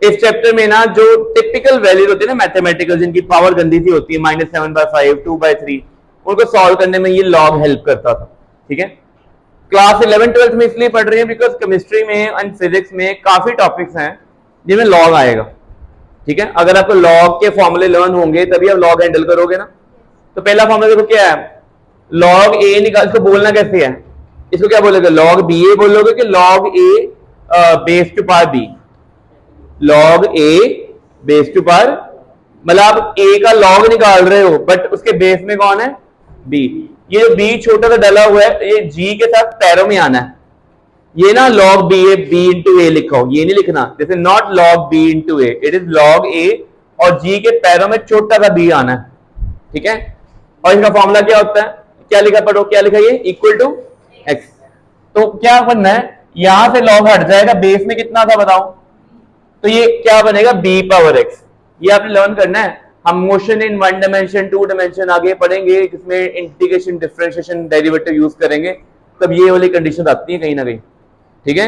इस चैप्टर में ना जो टिपिकल वैल्यूज होती है ना मैथमेटिकल, जिनकी पावर गंदी सी होती है, -7/5, 2/3, उनको सॉल्व करने में ये लॉग हेल्प करता था। ठीक है, क्लास 11 12th में इसलिए पढ़ रहे हैं बिकॉज केमिस्ट्री में एंड फिजिक्स में काफी टॉपिक्स हैं जिनमें लॉग आएगा। ठीक है, अगर आपको लॉग के फॉर्मूले लर्न होंगे तभी आप लॉग हैंडल करोगे ना। तो पहला फॉर्मूला देखो क्या है, लॉग ए निकाल, इसको बोलना कैसे है, इसको क्या बोलोगे, लॉग बी ए बोलोगे कि log A base to power B, log A base to power, मतलब आप ए का लॉग निकाल रहे हो बट उसके बेस में कौन है, बी। ये बी छोटा सा डला हुआ है, ये जी के साथ पैरों में आना है। ये ना log b a, b into a लिखा हो, ये नहीं लिखना, this is not log b into a, it is log a और जी के पैरों में छोटा सा बी आना है। ठीक है, और इसका फॉर्मूला क्या होता है, क्या लिखा पढ़ो, क्या लिखा, ये इक्वल टू एक्स। तो क्या बनना है, यहां से लॉग हट जाएगा, बेस में कितना था बताओ, तो ये क्या बनेगा, बी पावर एक्स। ये आपने लर्न करना है। हम मोशन इन 1 डायमेंशन 2 डायमेंशन आगे पढ़ेंगे, जिसमें इंटीग्रेशन डिफरेंशिएशन डेरिवेटिव यूज करेंगे, तब ये वाली कंडीशन आती है कहीं ना कहीं। ठीक है,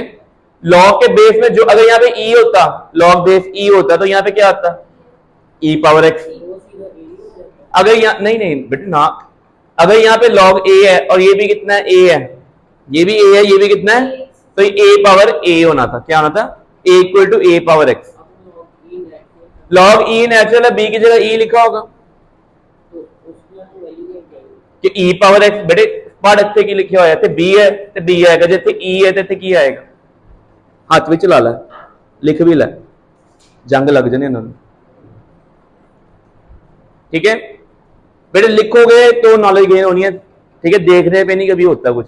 लॉग के बेस में जो, अगर यहाँ पे ई होता, लॉग बेस ई होता, तो यहाँ पे क्या आता, ई पावर एक्स। अगर यहाँ नहीं बेटे ना, अगर यहाँ पे लॉग ए है और ये भी कितना है, ए है, ये भी ए है, ये भी कितना है, तो ए पावर ए होना था, क्या होना था, a equal to a power x. Log e natural है, बी की जगह ई लिखा होगा कि ई पावर एक्स। बेटे पार्ट ਇੱਥੇ ਕੀ ਲਿਖਿਆ ਹੋਇਆ, ਤੇ बी है ਤੇ बी आएगा, ਜਿੱਥੇ ई है ਤੇ ਇੱਥੇ ਕੀ ਆएगा, ਹੱਥ ਵਿੱਚ ਲਾ ਲੈ, ਲਿਖ ਵੀ ਲੈ, जंग लग जाने इन्होंने। ठीक है बेटे, लिखोगे तो नॉलेज गेन होनी है। ठीक है, देखने पे नहीं कभी होता कुछ,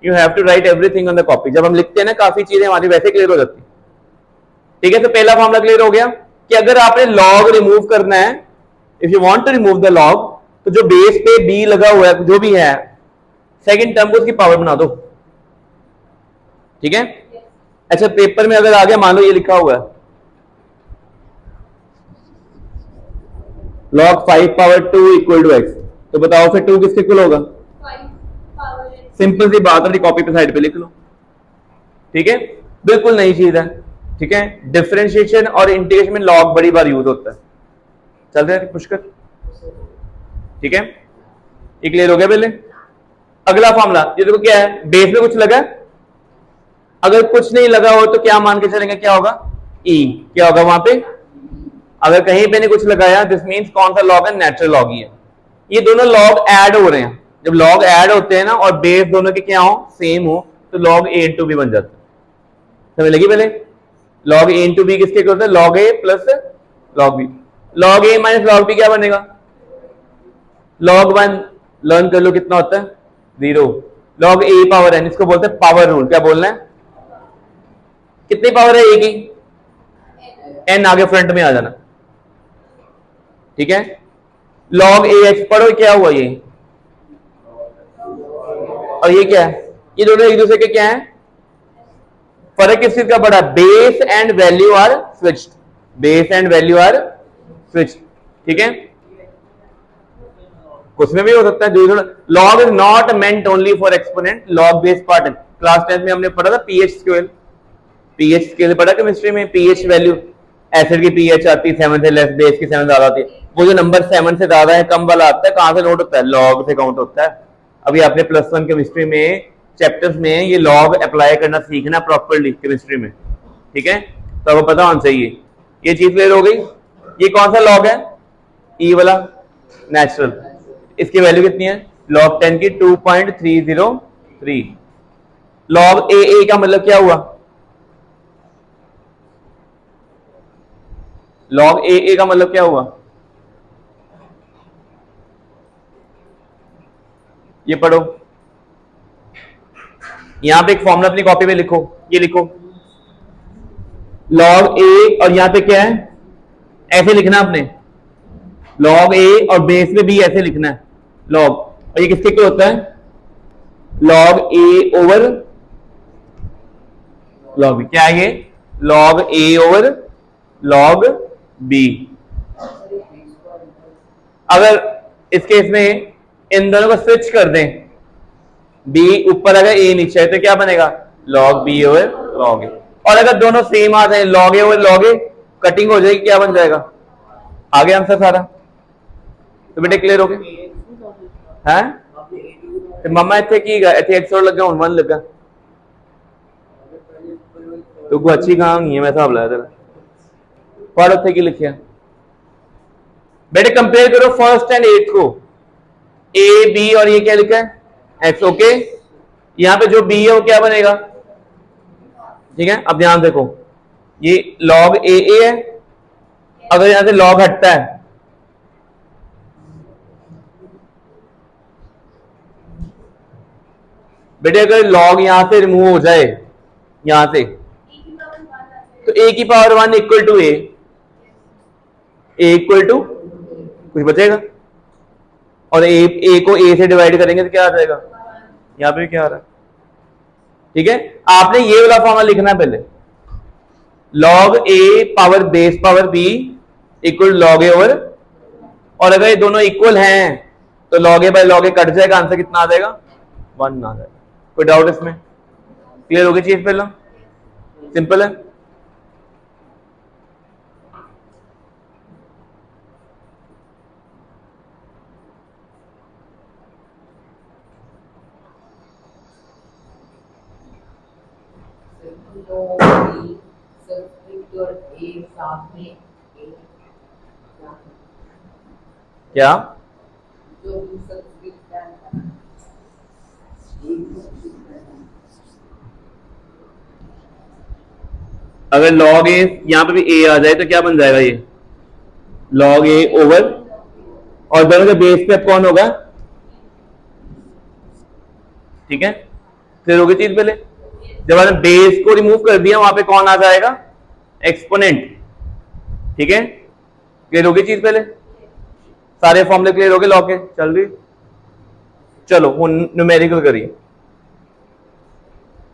you have to write everything on the copy. जब हम लिखते हैं ना काफी चीजें हमारी वैसे क्लियर हो जाती है। ठीक है, तो पहला फॉर्मूला क्लियर हो गया कि अगर आपने लॉग रिमूव करना है, if you want to remove the log, तो जो बेस पे बी लगा हुआ है जो भी है, सेकंड टर्म को उसकी पावर बना दो। ठीक है, अच्छा पेपर में अगर आ गया, मान लो ये लिखा हुआ है log 5 power 2 equal to X, तो बताओ फिर 2 किसके इक्वल होगा, 5 पावर x। सिंपल सी बात है, कॉपी पे साइड पे लिख लो। ठीक है, बिल्कुल नई चीज है। ठीक है, डिफरेंशिएशन और इंटीग्रेशन में लॉग बड़ी बार यूज होता है। चल रहे हैं पुष्कर, ठीक है, ये क्लियर हो गया पहले। अगला फॉर्मूला, ये देखो क्या है, बेस में कुछ लगा है, अगर कुछ नहीं लगा हो तो क्या मान के चलेंगे, क्या होगा, ई, क्या होगा वहां पे, अगर कहीं पे नहीं कुछ लगाया दिस मींस कौन सा लॉग है, नेचुरल लॉग ही है। ये दोनों लॉग ऐड हो रहे हैं, जब लॉग ऐड होते हैं ना और बेस दोनों के क्या हो, सेम हो, तो लॉग ए इंटू बी बन जाता है। समझ लगी पहले, लॉग ए इंटू बी किसके होता है, लॉग ए प्लस लॉग बी। लॉग ए माइनस लॉग बी क्या बनेगा, लॉग वन, लर्न कर लो कितना होता है, 0। लॉग ए पावर एन, इसको बोलते हैं पावर रूल। क्या बोलना है, कितनी पावर है ए की, एन आगे फ्रंट में आ जाना, ठीक है। लॉग ए एक्स पढ़ो, क्या हुआ ये, और ये क्या है, ये दोनों एक दूसरे के क्या है, फर्क किस चीज का पड़ा, base and value are switched, base and value are switched, ठीक है। कुछ में भी हो सकता है, log is not meant only for exponent, log base part. Class 10 में हमने पढ़ा था पीएच स्केल, पीएच स्केल पढ़ा केमिस्ट्री में, पीएच वैल्यू, एसिड की पीएच आती है 7 से लेस, बेस की 7 ज्यादा आती है, वो जो नंबर 7 से ज्यादा है कम वाला आता है, कहां से नोट होता है, लॉग से काउंट होता है। अभी आपने +1 केमिस्ट्री में चैप्टर्स में ये लॉग अप्लाई करना सीखना प्रॉपर्ली केमिस्ट्री में, ठीक है, तो आपको पता होना चाहिए। ये चीज क्लियर हो गई। ये कौन सा लॉग है, ई वाला, नेचुरल, इसकी वैल्यू कितनी है, लॉग 10 की 2.303। लॉग ए का मतलब क्या हुआ, लॉग ए का मतलब क्या हुआ, ये पढ़ो, यहां पे एक फॉर्मूला अपनी कॉपी में लिखो, ये लिखो लॉग ए, और यहां पे क्या है, ऐसे लिखना आपने, लॉग ए और बेस में भी ऐसे लिखना है लॉग, और ये किसके क्या होता है, log a over log B, क्या है ये, log a over log B. अगर इस केस में इन दोनों को स्विच कर दें, बी ऊपर अगर ए नीचे है तो क्या बनेगा, log B over log a. और अगर दोनों सेम आ जाए, log a over log A, cutting हो जाएगी, क्या बन जाएगा, आगे आंसर सारा। तो बेटे क्लियर हो गया है, तो मम्मा इतने की गया, इतने एक्स और लग गया, 1 लगा, तो को अच्छी कहां नहीं है, मैं हिसाब लाया तेरा, पढ़ उत्थे की लिखिया बेटे, कंपेयर करो फर्स्ट एंड 8 को, ए बी और ये क्या लिखा है, एक्स, ओके। यहां पे जो बी है वो क्या बनेगा, ठीक है। अब ध्यान देखो, ये लॉग ए है, अगर यहां से लॉग हटता है, बेटे अगर लॉग यहां से रिमूव हो जाए, यहां से, तो ए की power 1 equal to A equal to कुछ बचेगा, और ए को ए से डिवाइड करेंगे तो क्या आ जाएगा, यहां पे क्या आ रहा है, ठीक है। आपने ये वाला फॉर्मूला लिखना है पहले, log a power base power b equal log a over, और अगर ये दोनों इक्वल हैं तो log a by log a cut जाएगा, आंसर कितना आ जाएगा, 1 आ जाएगा। कोई डाउट इसमें, क्लियर हो गई चीज, पहला सिंपल है। क्या, अगर लॉग ए यहां पे भी ए आ जाए तो क्या बन जाएगा, ये लॉग ए ओवर, और दोनों के बेस पे अब कौन होगा, ठीक है। फिर होगी चीज पहले, जब आपने बेस को रिमूव कर दिया वहां पे कौन आ जाएगा, एक्सपोनेंट, ठीक है। क्लियर होगी चीज पहले, सारे फॉर्मूले क्लियर हो गए लॉग के, चल रही, चलो न्यूमेरिकल करिए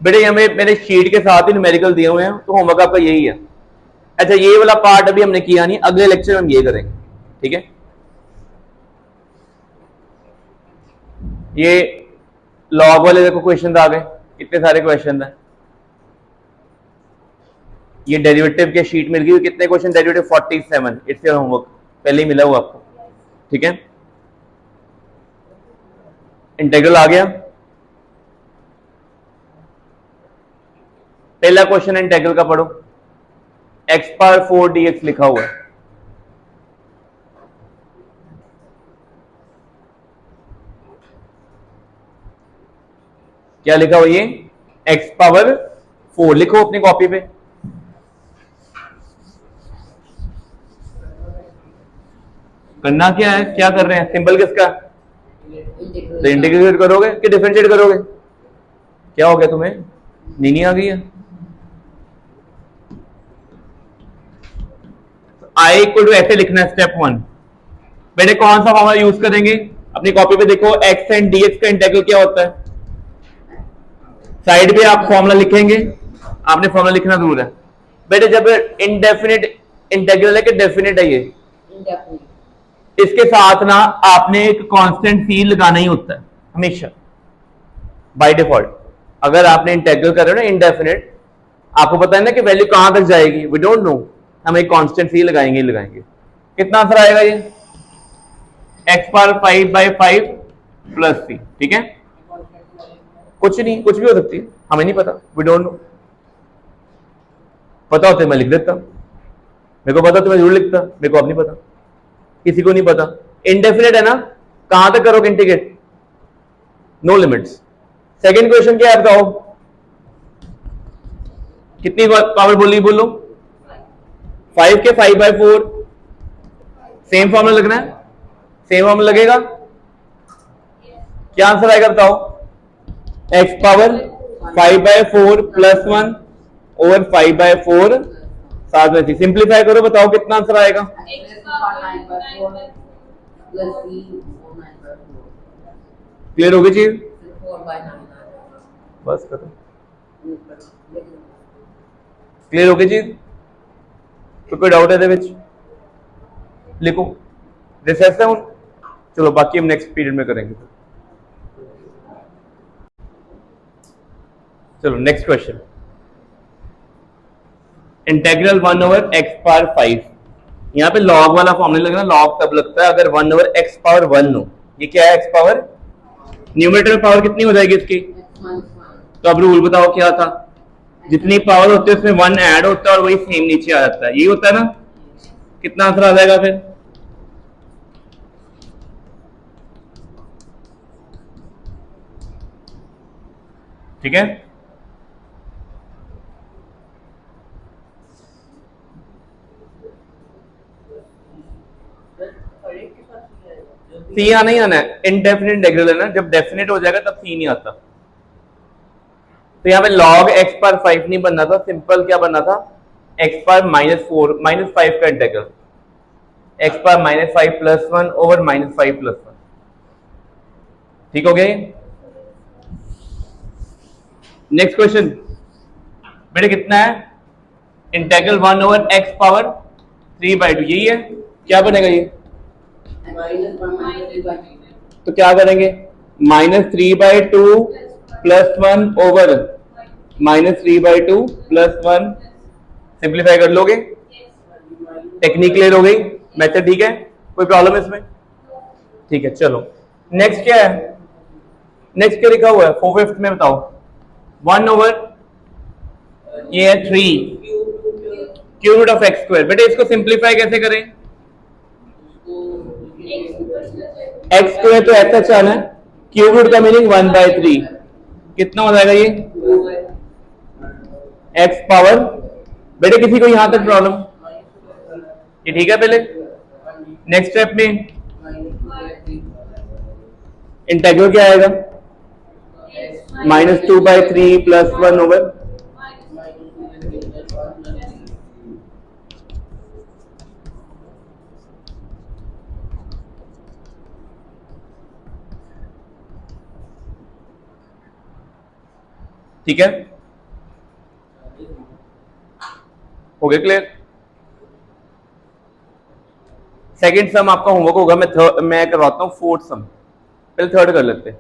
बेटे, हमें मेरे शीट के साथ ही न्यूमेरिकल दिए हुए हैं, तो होमवर्क आपका यही है। अच्छा, ये वाला पार्ट अभी हमने किया नहीं, अगले लेक्चर में हम ये करेंगे, ठीक है। ये लॉग वाले देखो क्वेश्चन आ गए, इतने सारे क्वेश्चन हैं। ये डेरिवेटिव के शीट मिल गई, कितने question derivative, 47, it's your homework, पहले ही मिला हुआ आपको, ठीक है। इंटीग्रल आ गया, पहला क्वेश्चन इंटीग्रल का पढ़ो, x पावर 4 dx लिखा हुआ है। क्या लिखा हुआ ये? x पावर 4 लिखो अपनी कॉपी पे। करना क्या है, क्या कर रहे हैं? सिंबल किसका? तो इंटीग्रेट करोगे कि डिफरेंशिएट करोगे? क्या हो गया तुम्हें, नीनी आ गई है? आई इक्वल टू ऐसे लिखना है स्टेप 1। बेटे कौन सा फॉर्मूला यूज करेंगे? अपनी कॉपी पे देखो, x एंड dx का इंटीग्रल क्या होता है? साइड पे आप फॉर्मूला लिखेंगे, आपने फॉर्मूला लिखना जरूर है। बेटे जब इनडेफिनिट इंटीग्रल है कि डेफिनेट है ये? इसके साथ ना आपने एक कांस्टेंट सी लगाना ही होता है हमेशा बाय डिफॉल्ट। अगर आपने इंटीग्रल कर रहे हो ना इनडेफिनिट, आपको पता है ना कि वैल्यू कहां तक जाएगी, वी डोंट नो, हम एक कांस्टेंट सी लगाएंगे ही लगाएंगे। कितना आंसर आएगा ये? x पावर 5/5 प्लस सी, ठीक है? कुछ नहीं, कुछ भी हो सकती है, हमें नहीं पता, वी डोंट नो। पता होते मैं लिख देता, मेरे को पता तो मैं जरूर लिखता, मेरे को अब नहीं पता, किसी को नहीं पता। इंडेफिनेट है ना, कहां तक करोगे integrate? No limits. Second question क्या है बताओ, कितनी पावर बोली बोलो? 5 के 5/4, सेम फॉर्मूला लगना है, सेम फॉर्मूला लगेगा। क्या आंसर आएगा बताओ? x पावर 5/4 प्लस 1 ओवर 5/4 साथ में सिंप्लीफाई करो, बताओ कितना आंसर आएगा? क्लियर होगी चीज? बस करो, क्लियर होगी चीज? तो कोई डाउट है ਇਹਦੇ ਵਿੱਚ? लिखो रिसेस है। चलो बाकी हम नेक्स्ट पीरियड में करेंगे। चलो next question, integral 1 over x power 5। यहाँ पे लॉग वाला फॉर्मूला लगना, लॉग तब लगता है अगर 1 ओवर x पावर 1 हो। ये क्या है? x पावर, न्यूमरेटर में पावर कितनी हो जाएगी इसकी? तो अब रूल बताओ क्या था? जितनी पावर होती है उसमें 1 ऐड होता है और वही सेम नीचे आ जाता है, यही होता है ना? कितना आंसर आ जाएगा फिर? ठीक है, सी आना ही आना है। इनडेफिनिट इंटीग्रल है ना, जब डेफिनेट हो जाएगा तब सी नहीं आता। तो यहाँ पे log x पर 5 नहीं बनना था, सिंपल क्या बनना था? x पर -4 -5 का इंटीग्रल, x पर -5 प्लस 1 ओवर -5 प्लस 1। ठीक हो गया? नेक्स्ट क्वेश्चन बेटे कितना है? इंटीग्रल 1 ओवर x पावर 3/2, यही है। क्या बनेगा ये? तो क्या करेंगे? -3/2 प्लस 1 ओवर -3/2 प्लस 1, सिंप्लीफाई कर लोगे? टेक्निक क्लियर हो गई? मेथड ठीक है? कोई प्रॉब्लम है इसमें? ठीक है, चलो नेक्स्ट क्या है? नेक्स्ट क्या लिखा हुआ है 4/5 में बताओ? 1 ओवर ये है 3 cube root of x square. बेटे इसको सिंप्लीफाई कैसे करें? x स्क्वायर तो ऐसा आना है, क्यूब रूट का मीनिंग 1/3। कितना हो जाएगा ये? x पावर, बेटे किसी को यहां तक प्रॉब्लम? ये ठीक है? पहले नेक्स्ट स्टेप में इंटीग्रल क्या आएगा? -2/3 प्लस 1 ओवर, ठीक है? हो गया क्लियर? सेकंड सम आपका होमवर्क होगा, मैं करवाता हूं फोर्थ सम, पहले थर्ड कर लेते हैं।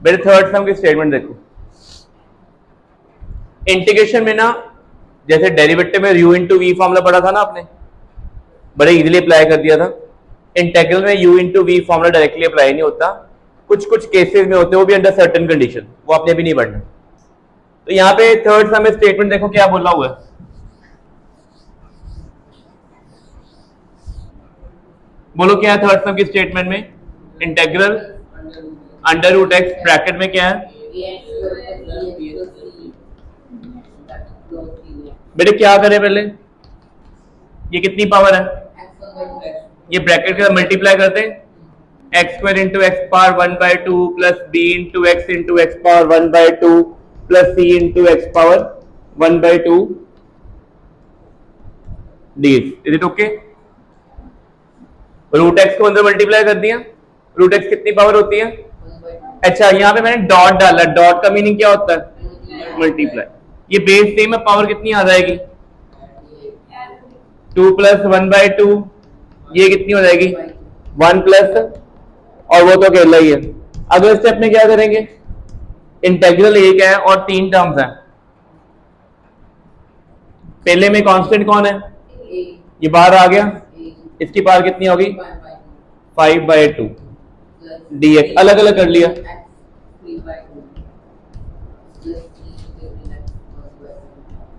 मेरे थर्ड सम की स्टेटमेंट देखो, इंटीग्रेशन में ना जैसे डेरिवेटिव में u इंटू वी फॉर्मूला पढ़ा था ना आपने, बड़े इजीली अप्लाई कर दिया था। इंटेग्रल में u into V formula directly apply नहीं होता, कुछ कुछ केसेस में होते हैं, वो भी अंडर सर्टेन कंडीशन, वो आपने भी नहीं पढ़ना। तो यहाँ पे थर्ड सम में स्टेटमेंट देखो क्या बोला हुआ है, बोलो क्या है थर्ड सम की स्टेटमेंट में, integral under root X bracket में क्या है बेटे, क्या करें पहले, ये कितनी पावर है, ये ब्रैकेट के साथ मल्टीप्लाई करते हैं, X square into X power 1/2 plus B into X power 1/2 plus C into X power 1/2 D. Is it okay? Root X को अंदर मल्टीप्लाई कर दिया, रूट एक्स कितनी पावर होती है, अच्छा यहाँ पे मैंने डॉट डाला, डॉट का मीनिंग क्या होता है, मल्टीप्लाई। ये बेस सेम है, पावर कितनी आ जाएगी 2 प्लस 1/2, ये कितनी हो जाएगी 1 प्लस, और वो तो अकेला ही है। अगले स्टेप में क्या करेंगे, इंटेग्रल एक है और 3 टर्म्स हैं, पहले में कांस्टेंट कौन है, ये बाहर आ गया, इसकी पावर कितनी होगी 5/2 dx, अलग अलग कर लिया।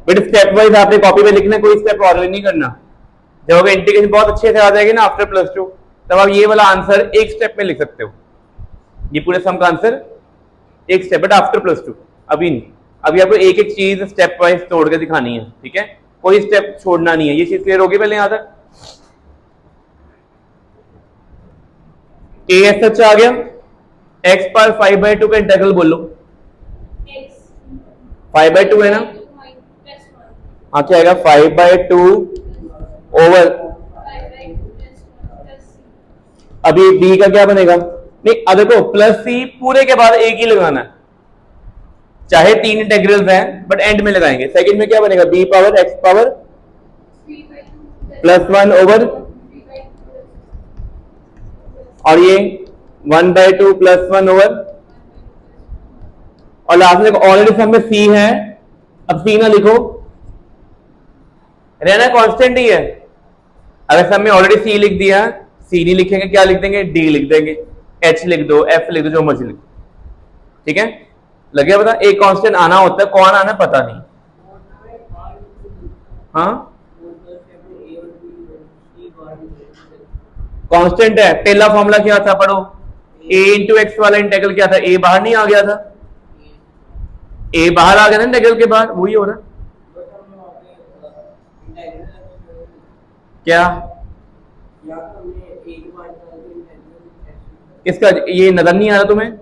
बट स्टेप वाइज आपने कॉपी पे लिखना, कोई स्टेप और नहीं करना। जब इंटीग्रेशन बहुत अच्छे से आ जाएगी ना आफ्टर +2, तब आप ये वाला आंसर एक स्टेप में लिख सकते हो, ये पूरे सम का आंसर एक स्टेप, बट आफ्टर +2 अभी नहीं। अभी आपको एक एक चीज स्टेप वाइज तोड़ के दिखानी है, ठीक है, कोई स्टेप छोड़ना नहीं है। ये चीज क्लियर होगी पहले यहाँ तक? ए सच आ गया, एक्स पर 5/2 का इंटीग्रल बोलो, 5/2 है ना, हाँ क्या आएगा 5/2 ओवर, अभी बी का क्या बनेगा, नहीं अब देखो प्लस सी पूरे के बाद एक ही लगाना है, चाहे 3 इंटीग्रल्स हैं बट एंड में लगाएंगे। सेकंड में क्या बनेगा, B power X power +1 over, और ये 1/2 +1 ओवर, और लास्ट में ऑलरेडी सब में सी है, अब सी ना लिखो, रहना कांस्टेंट ही है। अगर सब में ऑलरेडी सी लिख दिया, सी नहीं लिखेंगे, क्या लिख देंगे, डी लिख देंगे, एच लिख दो, एफ लिख दो, जो मर्जी लिख दो, ठीक है, लगे पता। एक कांस्टेंट आना होता है, कौन आना पता नहीं, हाँ कांस्टेंट है। पहला फॉर्मूला क्या था पढ़ो, a इंटू एक्स वाला इंटीग्रल क्या था, a बाहर नहीं आ गया था, a बाहर आ गया ना इंटीग्रल के बाहर, वही हो रहा क्या, इसका ये नजर नहीं आ रहा तुम्हें,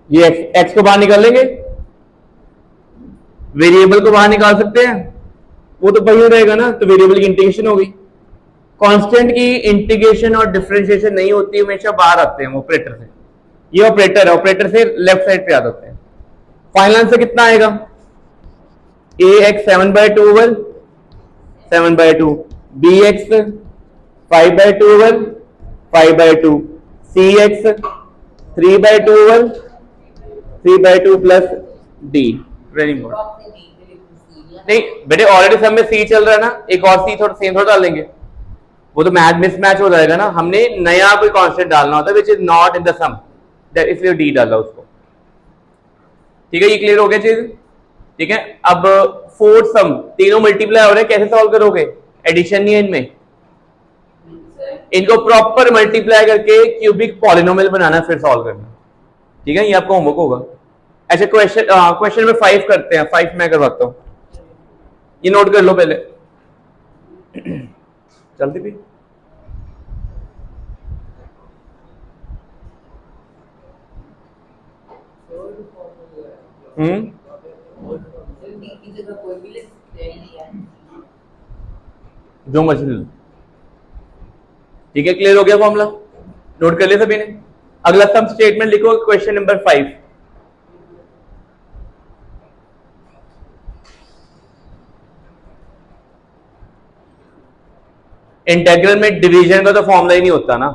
ये x को बाहर निकाल लेंगे, वेरिएबल को बाहर निकाल सकते हैं, वो तो वही रहेगा ना, तो वेरिएबल की इंटीग्रेशन होगी। कांस्टेंट की इंटीग्रेशन और डिफरेंशिएशन नहीं होती, हमेशा बाहर आते हैं ऑपरेटर से, ये ऑपरेटर है, ऑपरेटर से लेफ्ट साइड पे आ जाते हैं। फाइनल आंसर कितना आएगा, ax 7/2 over 7/2, bx 5/2 over 5/2, cx 3/2 over 3/2 plus d। Very important, नहीं बेटे ऑलरेडी सब में सी चल रहा है ना, एक और सी थोड़ा सेम थोड़ा डालेंगे, वो तो मैच मिसमैच हो जाएगा ना, हमने नया कोई कांस्टेंट डालना होता है which is not in the sum, इसलिए डी डाला उसको, ठीक है, ये क्लियर हो गया चीज, ठीक है। अब फोर्थ सम, तीनों मल्टीप्लाई हो रहे हैं, कैसे सॉल्व करोगे, एडिशन नहीं है इनमें, इनको प्रॉपर मल्टीप्लाई करके क्यूबिक पॉलिनोमियल बनाना फिर सॉल्व करना, ठीक है, ये आपका होमवर्क होगा। अच्छा क्वेश्चन नंबर 5 करते हैं, 5 मैं करवाता हूं, ये नोट कर लो पहले, चलती भी जो मर्जी लो, ठीक है, क्लियर हो गया फॉर्मूला, नोट कर लिया सभी ने। अगला सम स्टेटमेंट लिखो, क्वेश्चन नंबर 5, इंटेग्रल में डिवीजन का तो फॉर्मूला ही नहीं होता ना,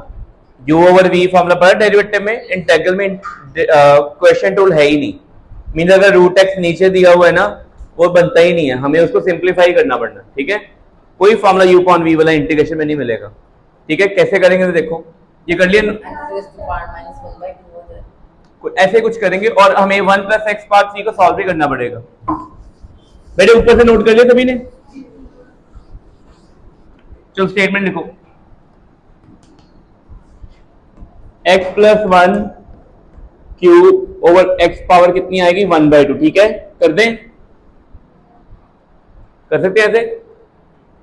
u ओवर v फॉर्मूला पड़ा डेरिवेटिव में, इंटेग्रल में क्वेश्चन टूल है ही नहीं, मीन अगर रूट एक्स नीचे दिया हुआ है ना, वो बनता ही नहीं है, हमें उसको सिंप्लीफाई करना पड़ना, ठीक है। कोई फॉर्मूला u upon v वाला इंटीग्रेशन में नहीं मिलेगा, ठीक है। कैसे करेंगे तो देखो, ये कर लिया, ऐसे कुछ करेंगे और हमें 1 प्लस एक्स पावर 3 को सॉल्व भी करना पड़ेगा। मेरे ऊपर से नोट कर लिया सभी ने? चलो स्टेटमेंट लिखो, x plus 1 cube over x power कितनी आएगी 1/2, ठीक है। कर दें, कर सकते हैं ऐसे।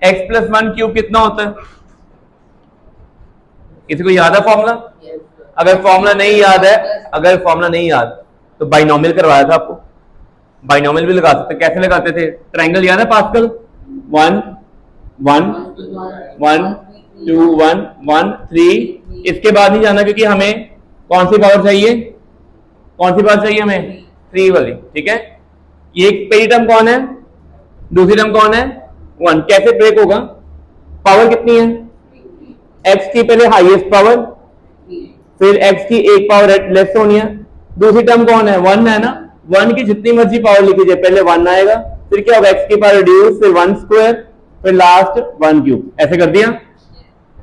x प्लस 1 क्यूब कितना होता है, किसी को याद है फॉर्मूला? अगर फॉर्मूला नहीं याद है, अगर फॉर्मूला नहीं याद तो बाइनोमियल करवाया था आपको, बाइनोमियल भी लगा सकते। कैसे लगाते थे? ट्रायंगल याद है पास्कल, 1 1 1 2 1 1 3, इसके बाद नहीं जाना क्योंकि हमें कौन सी पावर चाहिए, कौन सी पावर चाहिए हमें, 3 वाली, ठीक है। ये पहली टर्म कौन है, दूसरी टर्म कौन है, 1। कैसे ब्रेक होगा, पावर कितनी है, x की पहले हाईएस्ट पावर, फिर x की एक पावर लेस होनी है, दूसरी टर्म कौन है, 1 है ना। 1 की जितनी मर्जी पावर लिखी जाए, पहले 1 आएगा, फिर क्या होगा, x की पावर रिड्यूस, फिर 1 स्क्वायर, फिर लास्ट 1 क्यूब। ऐसे कर दिया।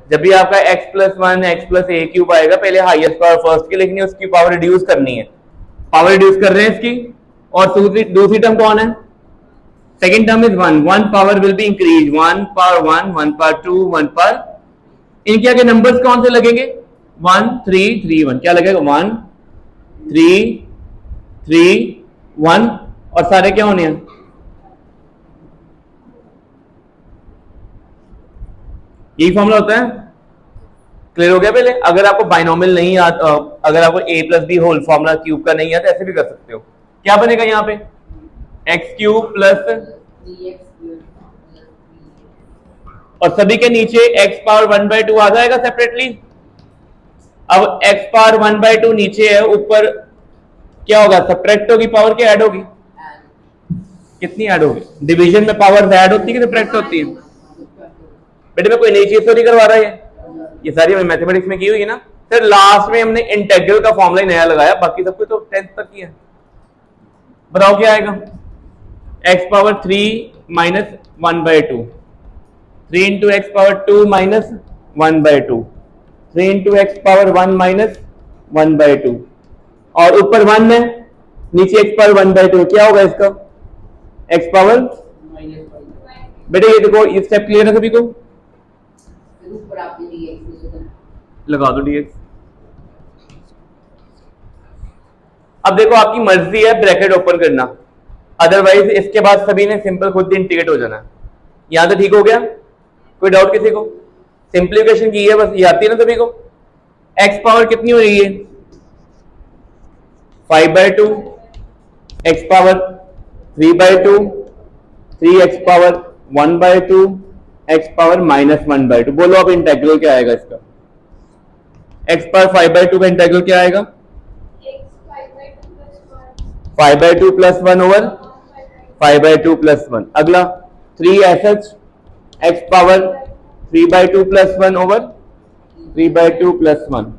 जब भी आपका x plus 1 x plus a cube आएगा, पहले हाईएस्ट पावर फर्स्ट की लिखनी है, उसकी पावर रिड्यूस करनी है, पावर रिड्यूस कर रहे हैं इसकी। और दूसरी टर्म कौन है, second term is 1, 1 power will be increase, 1 power 1 1 power 2 1 power, इनके आगे नंबर्स कौन से लगेंगे, 1 3 3 1, क्या लगेगा, 1 3 3 1, और सारे क्या होने हैं, यही फॉर्मूला होता है। क्लियर हो गया? पहले अगर आपको बाइनोमियल नहीं याद, अगर आपको a plus B whole formula cube का नहीं आता, ऐसे भी कर सकते हो। क्या बनेगा यहाँ पे, एक्स क्यूब प्लस, और सभी के नीचे x पावर 1/2 आ जाएगा सेपरेटली। अब x पावर 1/2 नीचे है, ऊपर क्या होगा, सब्ट्रैक्ट होगी पावर, क्या ऐड होगी, कितनी ऐड होगी, डिवीजन में पावर ऐड होती है कि सब्ट्रैक्ट होती है। बेटे मैं कोई नई चीज तो नहीं करवा रहा है, ये सारी हमें मैथमेटिक्स में की हुई है ना। फिर लास्ट में हमने इंटेग्रल का फॉर्मूला ही नया लगाया, बाकी सब कुछ तो 10th तक की है। बताओ क्या आएगा, x power 3 minus 1/2, 3 into X power 2 minus 1/2, 3 into X power 1 minus 1/2, और ऊपर 1 है, नीचे x पावर 1/2, क्या होगा इसका, x पावर, बेटे ये देखो, ये स्टेप क्लियर है सभी को, लगा दो dx। अब देखो आपकी मर्जी है ब्रैकेट ओपन करना, अदरवाइज इसके बाद सभी ने सिंपल खुद इंटीग्रेट हो जाना। यहां तो ठीक हो गया, कोई डाउट किसी को? सिंप्लीफिकेशन की है बस, ये आती है ना सभी को। x पावर कितनी हो रही है, 5/2, x power 3/2, 3x power 1/2, x power minus 1/2। बोलो अब इंटेग्रल क्या आएगा इसका, x पावर 5/2 का इंटेग्रल क्या आएगा, 5/2 प्लस 1 ओवर 5/2 प्लस 1। अगला 3 x power 3/2 plus 1 over 3/2 plus 1,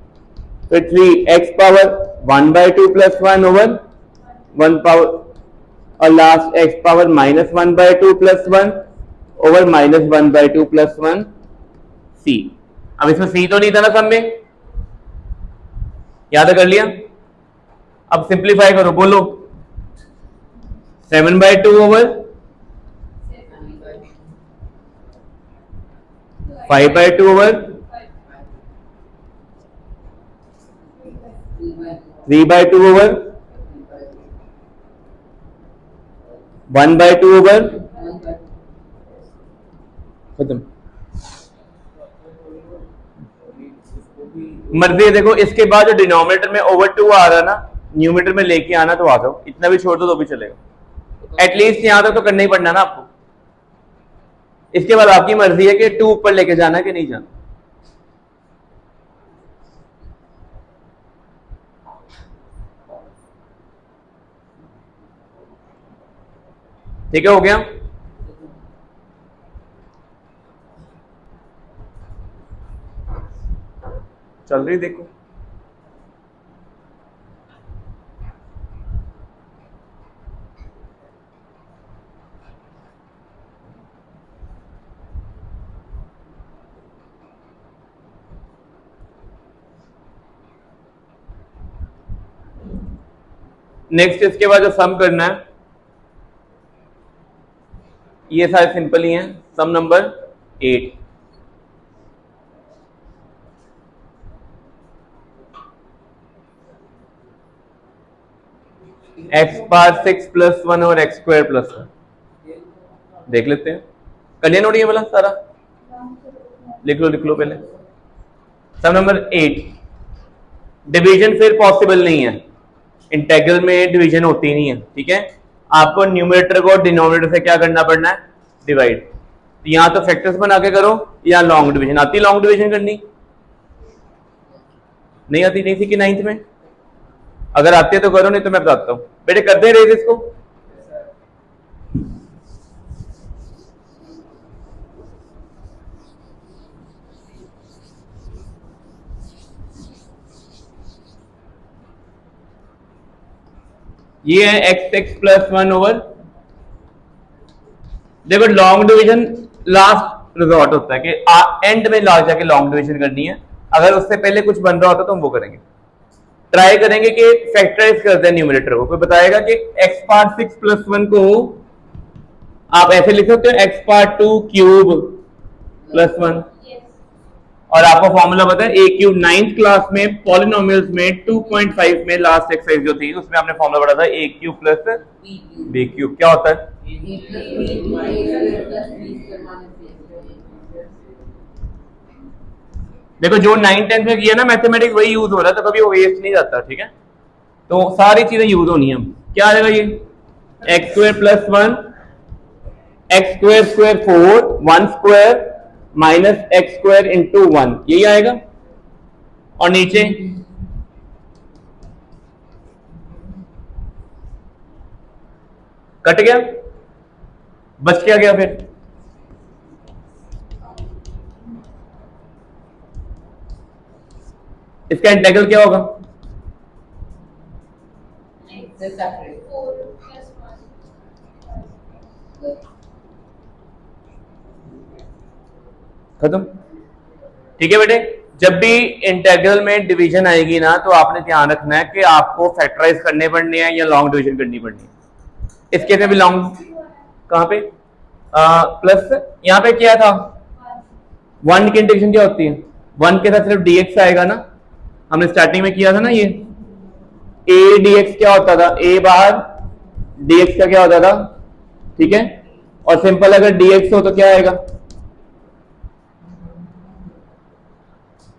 फिर 3x power 1/2 plus 1 over 1 power, और last x power minus 1/2 plus 1 over minus 1/2 plus 1 c। अब इसमें c तो नहीं था ना सब में, याद कर लिया। अब सिंप्लीफाई करो, बोलो 7/2 ओवर 5/2 ओवर 3/2 ओवर 1/2 ओवर, खत्म। मर्जी है, देखो इसके बाद जो डिनोमिनेटर में ओवर 2 आ रहा है ना, न्यूमिनेटर में लेके आना तो आ जाओ, इतना भी छोड़ दो तो भी चलेगा। एटलीस्ट यहां तक तो करना ही पड़ना ना आपको। इसके बाद आपकी मर्जी है कि 2 ऊपर लेके जाना है कि नहीं जाना। ठीक है, हो गया। चल रही देखो, नेक्स्ट इसके बाद जो सम करना है, ये सारे सिंपल ही हैं। सम नंबर 8, एक्स पावर 6 प्लस 1 और एक्स स्क्वायर प्लस 1। देख लेते हैं, कर लिया नोट ये वाला सारा, लिख लो पहले। सम नंबर 8, डिवीजन फिर पॉसिबल नहीं है, इंटेग्रल में डिवीजन होती नहीं है, ठीक है। आपको न्यूमरेटर को डिनोमिनेटर से क्या करना पड़ना है, डिवाइड। तो यहां तो फैक्टर्स बना के करो, या लॉन्ग डिवीजन आती, लॉन्ग डिवीजन करनी नहीं आती, नहीं सीखी 9th में, अगर आती है तो करो, नहीं तो मैं बताता हूं। बेटे करते हैं रेज इसको, ये है x प्लस 1 ओवर, देखो लॉन्ग डिवीजन लास्ट रिजॉर्ट होता है कि एंड में लास्ट जाके लॉन्ग डिवीजन करनी है। अगर उससे पहले कुछ बन रहा होता तो हम वो करेंगे, ट्राई करेंगे कि फैक्टराइज करते हैं न्यूमरेटर को। कोई बताएगा कि x पावर 6 प्लस 1 को आप ऐसे लिख सकते हो, x पावर 2 क्यूब प्लस 1, और आपको फॉर्मूला पता है a क्यूब। 9th क्लास में पॉलिनोमियल्स में 2.5 में लास्ट एक्सरसाइज जो थी उसमें आपने फॉर्मूला पढ़ा था a cube plus b cube, क्या होता है? देखो जो 9th 10th में किया ना मैथमेटिक्स वही यूज हो रहा है, तो कभी वो वेस्ट नहीं जाता, ठीक है। तो सारी चीजें यूज होनी है। क्या आ जाएगा ये, x square plus 1, x square square 4, 1 square minus x square into 1, यही आएगा। और नीचे कट गया, बच क्या गया फिर, इसका इंटीग्रल क्या होगा, खत्म, ठीक है बेटे। जब भी इंटीग्रल में डिवीजन आएगी ना तो आपने ध्यान रखना है कि आपको फैक्टराइज करने पड़ने हैं या लॉन्ग डिवीजन करनी पड़नी है। इसके में भी लॉन्ग कहां पे प्लस, यहां पे क्या था 1 की इंटीग्रेशन क्या होती है, 1 के साथ सिर्फ dx आएगा ना, हमने स्टार्टिंग में किया था ना, ये a dx क्या होता था, a बार dx का क्या होता था, ठीक है। और सिंपल अगर dx हो तो क्या आएगा,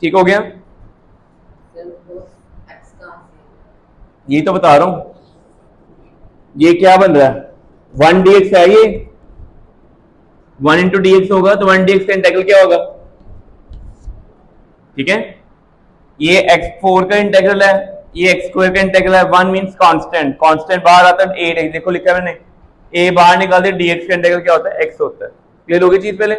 ठीक हो गया। ये तो बता रहा हूं, ये क्या बन रहा है 1 dx है, ये 1 इंटू dx होगा तो 1 dx का इंटीग्रल क्या होगा, ठीक है। ये x4 का इंटीग्रल है, ये x स्क्वायर का इंटीग्रल है। 1 मींस कांस्टेंट, कांस्टेंट बाहर आता है 8, देखो लिखा है मैंने, a बाहर निकाल दे, dx का इंटीग्रल क्या होता है, x होता है। क्लियर होगी चीज पहले,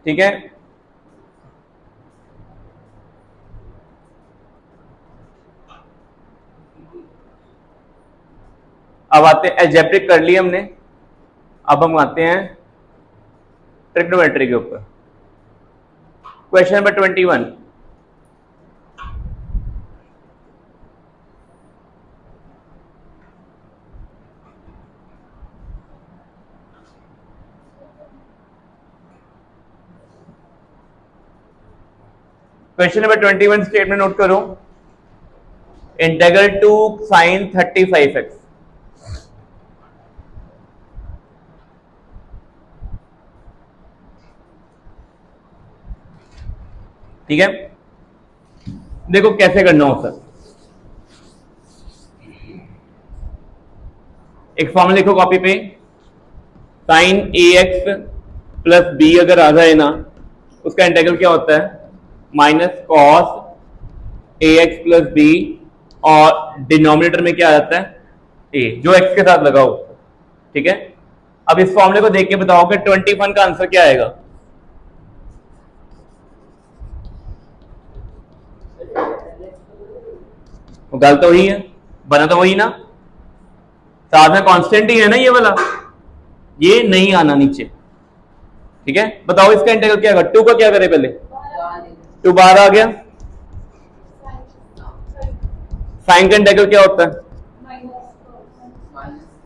ठीक है। अब आते हैं, अलजेब्रिक कर लिया हमने, अब हम आते हैं ट्रिग्नोमेट्री के ऊपर। Question number 21, question number 21 statement note करो, इंटीग्रल टू साइन 35x, ठीक है। देखो कैसे करना हो सर, एक फॉर्मूला लिखो कॉपी पे, साइन ax प्लस b अगर आ जाए ना, उसका इंटीग्रल क्या होता है, minus cos ax plus b, और डिनोमिनेटर में क्या आ जाता है a, जो x के साथ लगाओ, ठीक है। अब इस फॉर्मूले को देख के बताओ कि 21 का आंसर क्या आएगा, गल तो वही है, बना तो वही ना, साथ में कांस्टेंट ही है ना ये वाला, ये नहीं आना नीचे, ठीक है, बताओ इसका इंटीग्रल क्या होगा, 2 का क्या करें पहले, 2 बाहर आ गया, साइन का इंटीग्रल क्या होता है,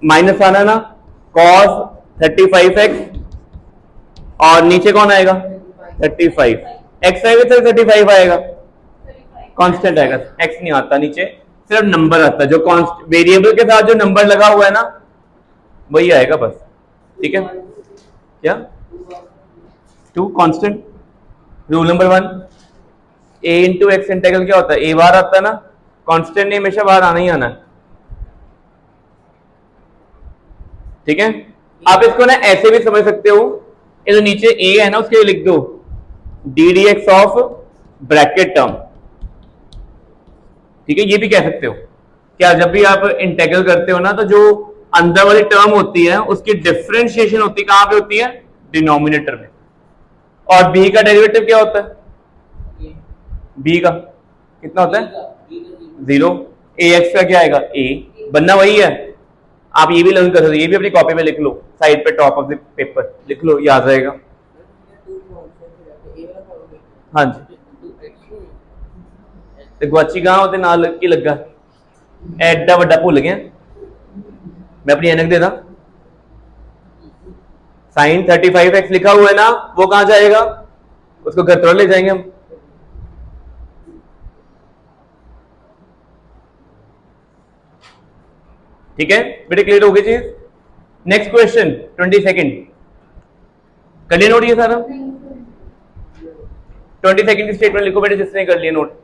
माइनस आना ना, cos 35x और नीचे कौन आएगा 35, x आएगा तो 35 आएगा, कांस्टेंट आएगा, x नहीं आता नीचे, सिर्फ नंबर आता है, जो वेरिएबल के साथ जो नंबर लगा हुआ है ना वही आएगा बस, ठीक है, क्या 2 constant, rule number 1, a into x integral क्या होता है, a बार आता है ना, कांस्टेंट ने हमेशा बाहर आना ही आना है, ठीक है। आप इसको ना ऐसे भी समझ सकते हो, ये जो नीचे a है ना उसके लिए लिख दो D d x of bracket term, ठीक है, ये भी कह सकते हो, क्या जब भी आप इंटीग्रल करते हो ना तो जो अंदर वाली टर्म होती है उसकी डिफरेंशिएशन होती है कहां पे होती है, डिनोमिनेटर में, और b का डेरिवेटिव क्या होता है, b का कितना होता है 0, ax का क्या आएगा a, बनना वही है, आप ये भी लर्न कर सकते हो, ये भी अपनी कॉपी में लिख लो, साइड पे टॉप ऑफ द पेपर लिख लो, याद रहेगा, हाँ जी, ਤੇ ਗਵਾਚੀ ਗਾਂ ਉਹਦੇ ਨਾਲ ਕੀ ਲੱਗਾ ਐਡਾ ਵੱਡਾ ਭੁੱਲ ਗਿਆ मैं अपनी एनक दे दा, साइन 35x लिखा हुआ है ना वो कहां जाएगा, उसको घर तोड़ ले जाएंगे हम, ठीक है बेटे, क्लियर हो गई चीज। नेक्स्ट क्वेश्चन 20 सेकेंड कर लिया नोट, ये सारा 20 सेकेंड की स्टेटमेंट लिखो बेटे जिसने कर लिया note,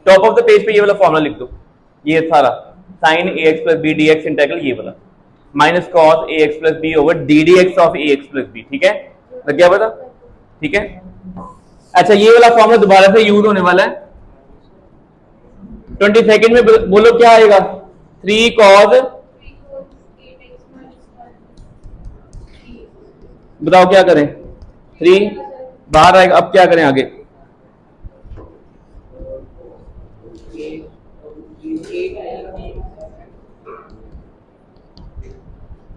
top of the page पे ये वाला फॉर्मूला लिख दो, ये सारा sine a x plus b d x integral ये वाला minus cos a x plus b over d d x of a x plus b, ठीक है, लग गया पता, ठीक है। अच्छा ये वाला फॉर्मूला दोबारा से यूज होने वाला है, 20 सेकंड में बोलो क्या आएगा, 3 कॉस, बताओ क्या करें, 3 बाहर आएगा, अब क्या करें आगे,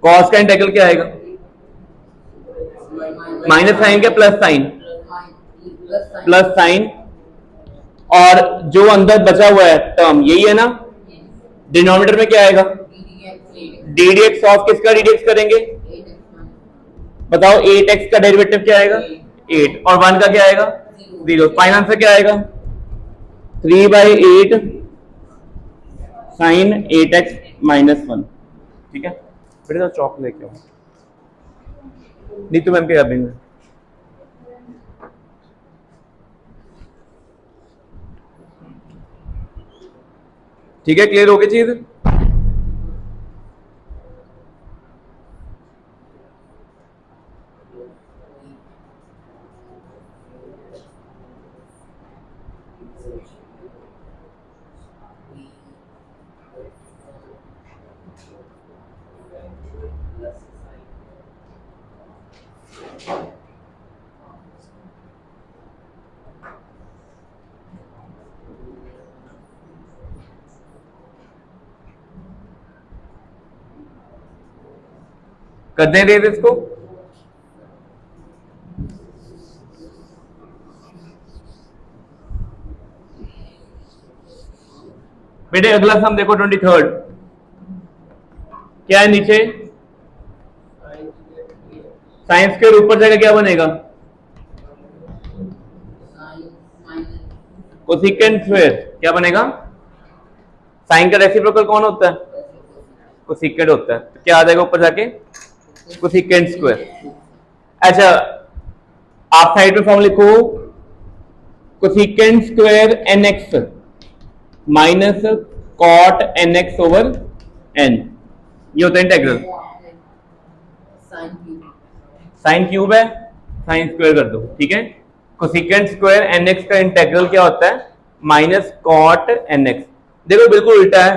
कॉस का इंटीग्रल क्या आएगा, माइनस साइन क्या प्लस साइन, प्लस साइन, और जो अंदर बचा हुआ है टर्म यही है ना, डिनोमिनेटर में क्या आएगा, डी डी एक्स ऑफ किसका डी डी एक्स करेंगे, बताओ 8x का डेरिवेटिव क्या आएगा 8, और 1 का क्या आएगा 0, फाइनल आंसर क्या आएगा 3/8 साइन 8x माइनस 1, ठीक है बेटे, चौक लेके आओ, नीतू मैम के कैबिन में, ठीक है, क्लियर हो गई चीज। करने दे इसको, बेटे अगला सम देखो 23rd क्या है नीचे, साइंस के ऊपर जाकर क्या बनेगा, कोसेकेंट स्क्वायर, क्या बनेगा, साइन का रेसिप्रोकल कौन होता है, कोसेकेंट होता है, तो क्या आ जाएगा ऊपर जाके कोसेकेंट स्क्वायर। अच्छा आप साइड में फॉर्म लिखो, cosecant square N X minus cot N X over N, ये होता है इंटीग्रल, साइन क्यूब है, साइन स्क्वायर कर दो, ठीक है, कोसेकेंट स्क्वायर एन एक्स का इंटीग्रल क्या होता है माइनस कॉट एन एक्स, देखो बिल्कुल उल्टा है,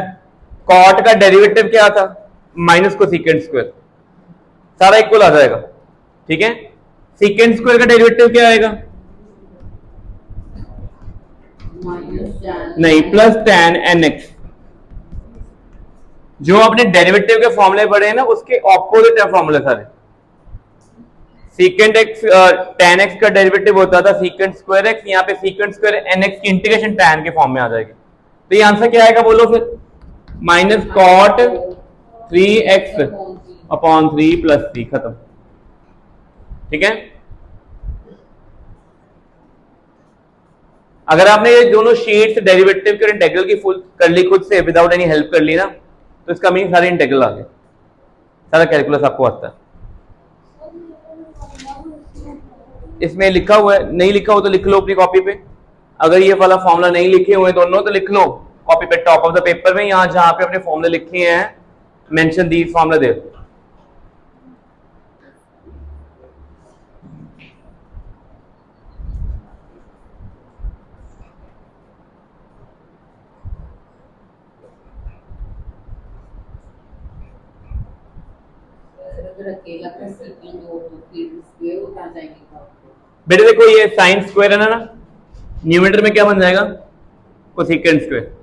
कॉट का डेरिवेटिव क्या था माइनस कोसेकेंट स्क्वायर, सारा इक्वल आ जाएगा, ठीक है, सीकेंट स्क्वायर का डेरिवेटिव क्या आएगा नहीं, प्लस tan nx। जो आपने डेरिवेटिव के फॉर्मूले पढ़े हैं ना, उसके ऑपोजिट है फॉर्मूले सारे। सीकेंट एक्स tan x का डेरिवेटिव होता था सीकेंट स्क्वायर एक्स, यहाँ पे सीकेंट स्क्वायर nx की इंटीग्रेशन tan के फॉर्म में आ जाएगी। तो ये आंसर क्या आएगा बोलो फिर? Minus cot 3x upon 3 plus 3, खत्म। ठीक है, अगर आपने ये दोनों शीट्स डेरिवेटिव के इंटीग्रल की फुल कर ली खुद से विदाउट एनी हेल्प कर ली ना, तो इसका मीनिंग सारे इंटीग्रल आ गए, सारा कैलकुलस आपको आता है। इसमें लिखा हुआ है, नहीं लिखा हो तो लिख लो अपनी कॉपी पे। अगर ये वाला फॉर्मूला नहीं लिखे हुए दोनों तो लिख लो कॉपी पे, टॉप ऑफ द पेपर में, यहाँ जहां पे अपने फॉर्मूले लिखे हैं मेंशन दी फॉर्मूला दे। बेटे देखो ये साइन स्क्वायर है ना, न्यूमरेटर में क्या बन जाएगा? Cosecant square.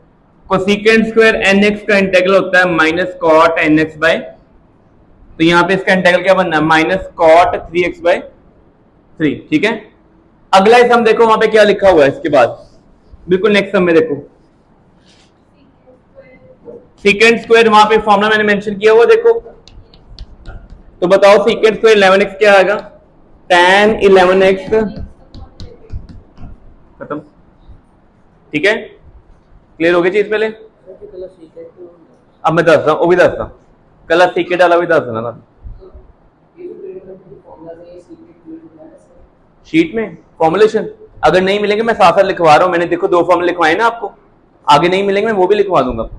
Cosecant square nx का इंटीग्रल होता है माइनस कॉट nx बाय, तो यहाँ पे इसका इंटीग्रल क्या बनना है? Minus cot 3x by 3। ठीक है, अगला सम देखो वहां पे क्या लिखा हुआ है इसके बाद, बिल्कुल नेक्स्ट सम में देखो सीकेंट स्क्वायर, वहां पे फॉर्मूला मैंने मेंशन किया हुआ देखो। तो बताओ सीकेंट स्क्वायर 11x क्या आएगा? tan 11x, खत्म। ठीक है, क्लियर हो गई चीज पहले? अब मैं दसदा वो भी दसदा, कल सीकेट वाला भी दस देना ना शीट में फॉर्मुलेशन। अगर नहीं मिलेंगे मैं साथ साथ लिखवा रहा हूं, मैंने देखो 2 फॉर्मूले लिखवाए ना आपको, आगे नहीं मिलेंगे मैं वो भी लिखवा दूंगा।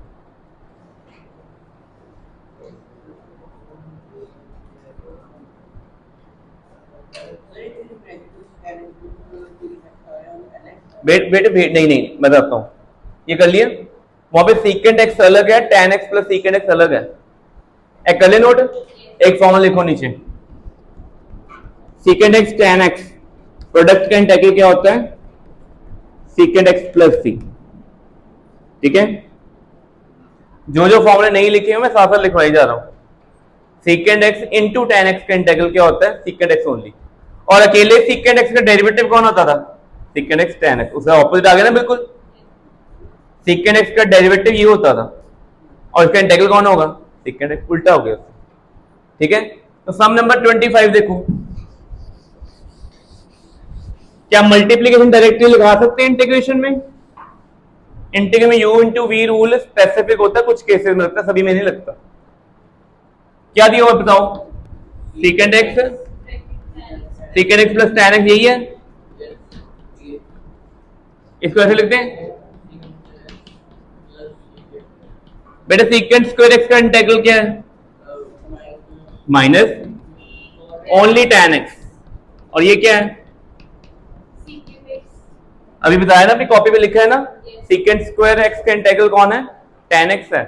बेटे नहीं मैं बताता हूं, ये कर लिया। वहां पे सीकेंट एक्स अलग है, tan x plus secant x अलग है। एक कर ले नोट, एक फॉर्मूला लिखो नीचे, secant x tan x, product का इंटीग्रल क्या होता है? सीकेंट एक्स प्लस सी। ठीक है, जो जो फॉर्मूले नहीं लिखे हैं मैं साथ साथ लिखवाई जा रहा हूं। Secant x into tan x का इंटीग्रल क्या होता है? Secant x only. और अकेले सीकेंट एक्स का डेरिवेटिव कौन होता था? सीकेंट एक्स tan x, उसका ऑपोजिट आ गया ना बिल्कुल। सीकेंट एक्स का डेरिवेटिव ये होता था और इसका इंटीग्रल कौन होगा? सीकेंट एक्स, उल्टा हो गया। ठीक है, तो सम नंबर 25 देखो, क्या मल्टीप्लीकेशन डायरेक्टली लगा सकते हैं इंटीग्रेशन में? इंटीग्रल में u into V rule specific होता है, कुछ केसेस में लगता है, सभी में नहीं लगता। क्या दिया हुआ बताओ? Secant x plus tan x, यही है। इसको ऐसे लिखते हैं बेटा, सीकेंट स्क्वायर एक्स का इंटीग्रल क्या है? माइनस ओनली tan x, और ये क्या है? अभी बताया ना, अपनी कॉपी पे लिखा है ना, सीकेंट स्क्वायर एक्स का इंटीग्रल कौन है? tan x है,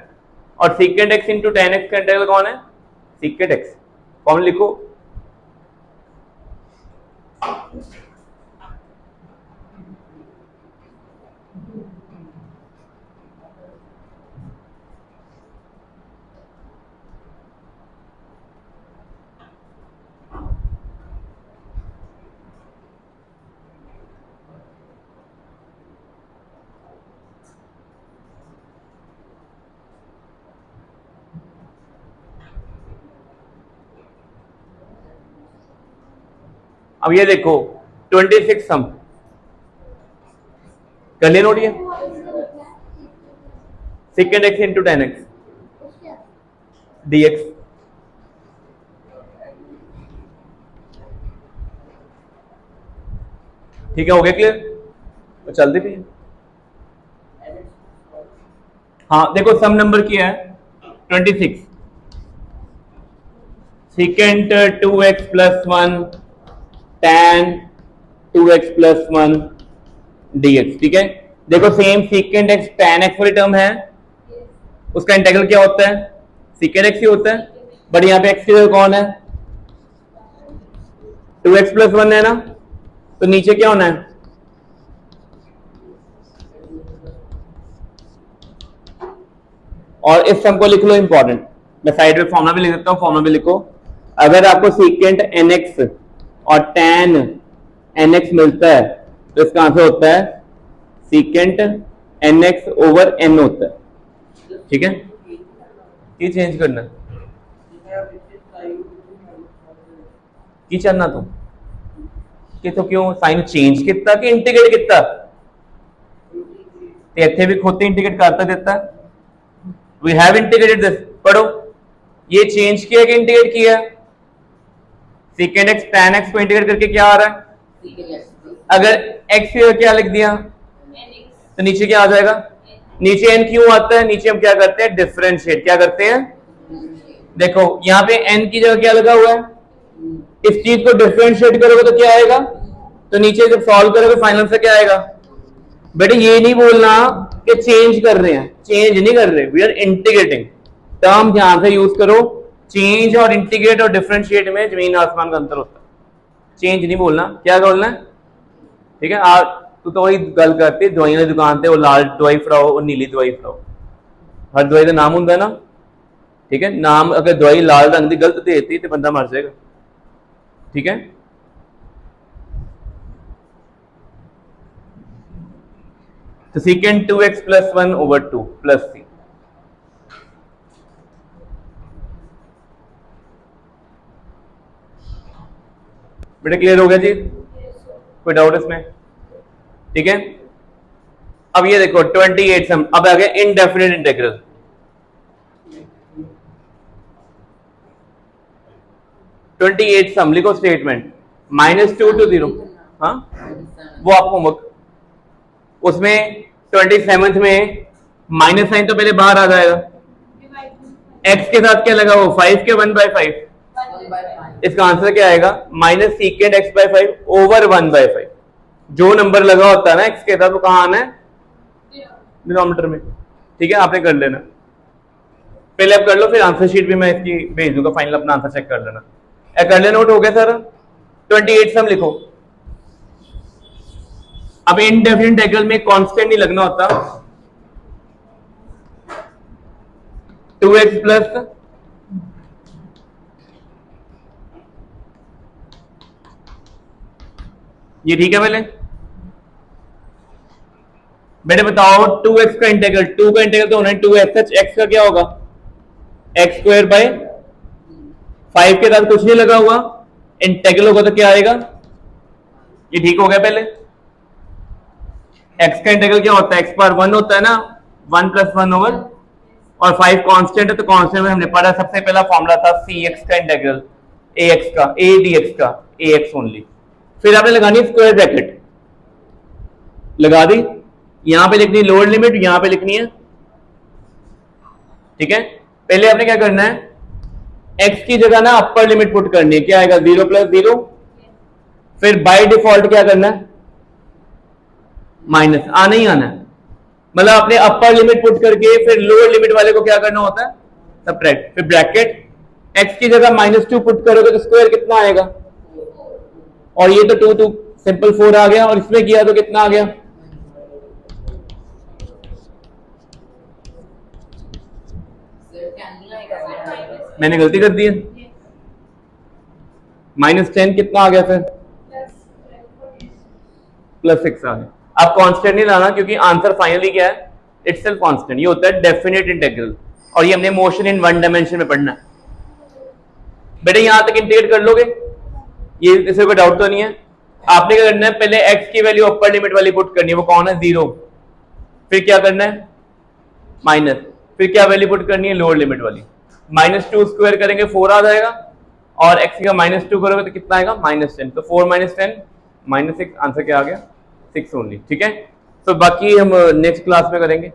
और secant x into tan x का इंटीग्रल कौन है? Secant x. फॉर्मूला लिखो, अब ये देखो 26 सम कर लिए नोट, ये secant x into tan x dx। ठीक है, हो गया क्लियर? तो चलते भी हाँ, देखो सम नंबर क्या है? 26, secant 2x plus 1 tan 2x plus 1 dx। ठीक है, देखो same secant x tan x वाली टर्म है, उसका इंटीग्रल क्या होता है? सीकेंट x ही होता है, बट यहाँ पे x की जगह कौन है? 2x प्लस 1 है ना, तो नीचे क्या होना है? और इस सम को लिख लो इंपॉर्टेंट, मैं साइड में फॉर्मूला भी लिख देता हूँ, फॉर्मूला भी लिखो। अगर आपको सीकेंट nx और tan nx मिलता है तो इसका आंसर होता है सीकेंट nx ओवर n होता है, ठीक है। ये चेंज करना की चलना तुम कि तो क्यों साइन चेंज कितना कि इंटीग्रेट कितना, तो ਇੱਥੇ भी खुद इंटीग्रेट करता देता है। वी हैव इंटीग्रेटेड दिस, पढ़ो ये चेंज किया कि इंटीग्रेट किया, सीकेंट एक्स tan x को इंटीग्रेट करके क्या आ रहा है, अगर x की क्या लिख दिया तो नीचे क्या आ जाएगा, नीचे n क्यों आता है, नीचे हम क्या करते हैं डिफरेंशिएट, क्या करते हैं, देखो यहाँ पे n की जगह क्या लगा हुआ है, इस चीज को डिफरेंशिएट करोगे तो क्या आएगा, तो नीचे जब सॉल्व करोगे फाइनल से क्या आएगा। बेटे ये नहीं बोलना कि चेंज कर रहे हैं, चेंज नहीं कर रहे, वी आर इंटीग्रेटिंग। टर्म ध्यान से यूज करो, चेंज और इंटीग्रेट और डिफरेंशिएट में जमीन आसमान का अंतर होता है, चेंज नहीं बोलना, क्या बोलना है, ठीक है। आज तो वही गल करते दवाइयां की दुकान पे वो लाल दवाई फड़ाओ और नीली दवाई फड़ाओ, हर दवाई का नाम होंगे ना, ठीक है। नाम अगर दवाई लाल रंग की गलत देती तो बंदा मर जाएगा, ठीक है। तो secant 2x plus 1 over 2 plus c, बेटा क्लियर हो गया जी, कोई डाउट इसमें, ठीक है। अब ये देखो 28 सम, अब आ गया इनडेफिनेट इंटीग्रल, सम लिखो स्टेटमेंट -2 to 0, हाँ वो आपको होमवर्क, उसमें 27th में माइनस साइन तो पहले बाहर आ जाएगा, x के साथ क्या लगा वो 5 के 1/5, इसका आंसर क्या आएगा माइनस सीकेंट x/5 ओवर 1/5, जो नंबर लगा होता है ना x के साथ वो कहाँ आना है, डिनोमिनेटर में, ठीक है। आपने कर लेना, पहले आप कर लो, फिर आंसर शीट भी मैं इसकी भेज दूंगा, फाइनल अपना आंसर चेक कर लेना। कर ले नोट, हो गया सर। 28 सम लिखो। अब इनडेफिनिट इंटीग्रल में कांस्टेंट नहीं लगना होता, 2x प्लस ये, ठीक है। पहले बेटे बताओ 2x का इंटीग्रल, 2 का इंटीग्रल तो होना है 2x, x का क्या होगा x स्क्वायर बाय 5 के साथ कुछ नहीं लगा हुआ, इंटीग्रल होगा तो क्या आएगा, ये ठीक हो गया। पहले x का इंटीग्रल क्या होता है, x पावर 1 होता है ना, 1 + 1 ओवर, और 5 कांस्टेंट है तो कांस्टेंट में हमने पढ़ा सबसे पहला फॉर्मूला था cx का इंटीग्रल ax का, a dx का ax ओनली, फिर आपने लगानी स्क्वायर ब्रैकेट लगा दी, यहां पे लिखनी लोअर लिमिट, यहां पे लिखनी है, ठीक है। पहले आपने क्या करना है, x की जगह ना अपर लिमिट पुट करनी है, क्या आएगा 0 + 0, फिर बाय डिफॉल्ट क्या करना है माइनस, आना ही आना है, मतलब अपने अपर लिमिट पुट करके फिर लोअर लिमिट वाले को क्या करना होता है सबट्रैक्ट, फिर ब्रैकेट, x की जगह -2 पुट करोगे तो स्क्वायर कितना आएगा, और ये तो 2 सिंपल 4 आ गया, और इसमें किया तो कितना आ गया, मैंने गलती कर दी है, -10 कितना आ गया, फिर +6 आ गया। अब कांस्टेंट नहीं लाना क्योंकि आंसर फाइनली क्या है, इटसेल्फ कांस्टेंट, ये होता है डेफिनेट इंटीग्रल, और ये हमने मोशन इन वन डायमेंशन में पढ़ना है। बेटे यहां तक इंटीग्रेट कर लोगे, ये इसमें कोई डाउट तो नहीं है। आपने क्या करना है, पहले x की वैल्यू अपर लिमिट वाली पुट करनी है, वो कौन है 0, फिर क्या करना है माइनस, फिर क्या वैल्यू पुट करनी है लोअर लिमिट वाली, -2 स्क्वायर करेंगे 4 आ जाएगा, और x का -2 करोगे तो कितना आएगा -10, तो 4 - 10 -6, आंसर क्या आ गया 6 ओनली, ठीक है। तो बाकी हम नेक्स्ट क्लास में करेंगे।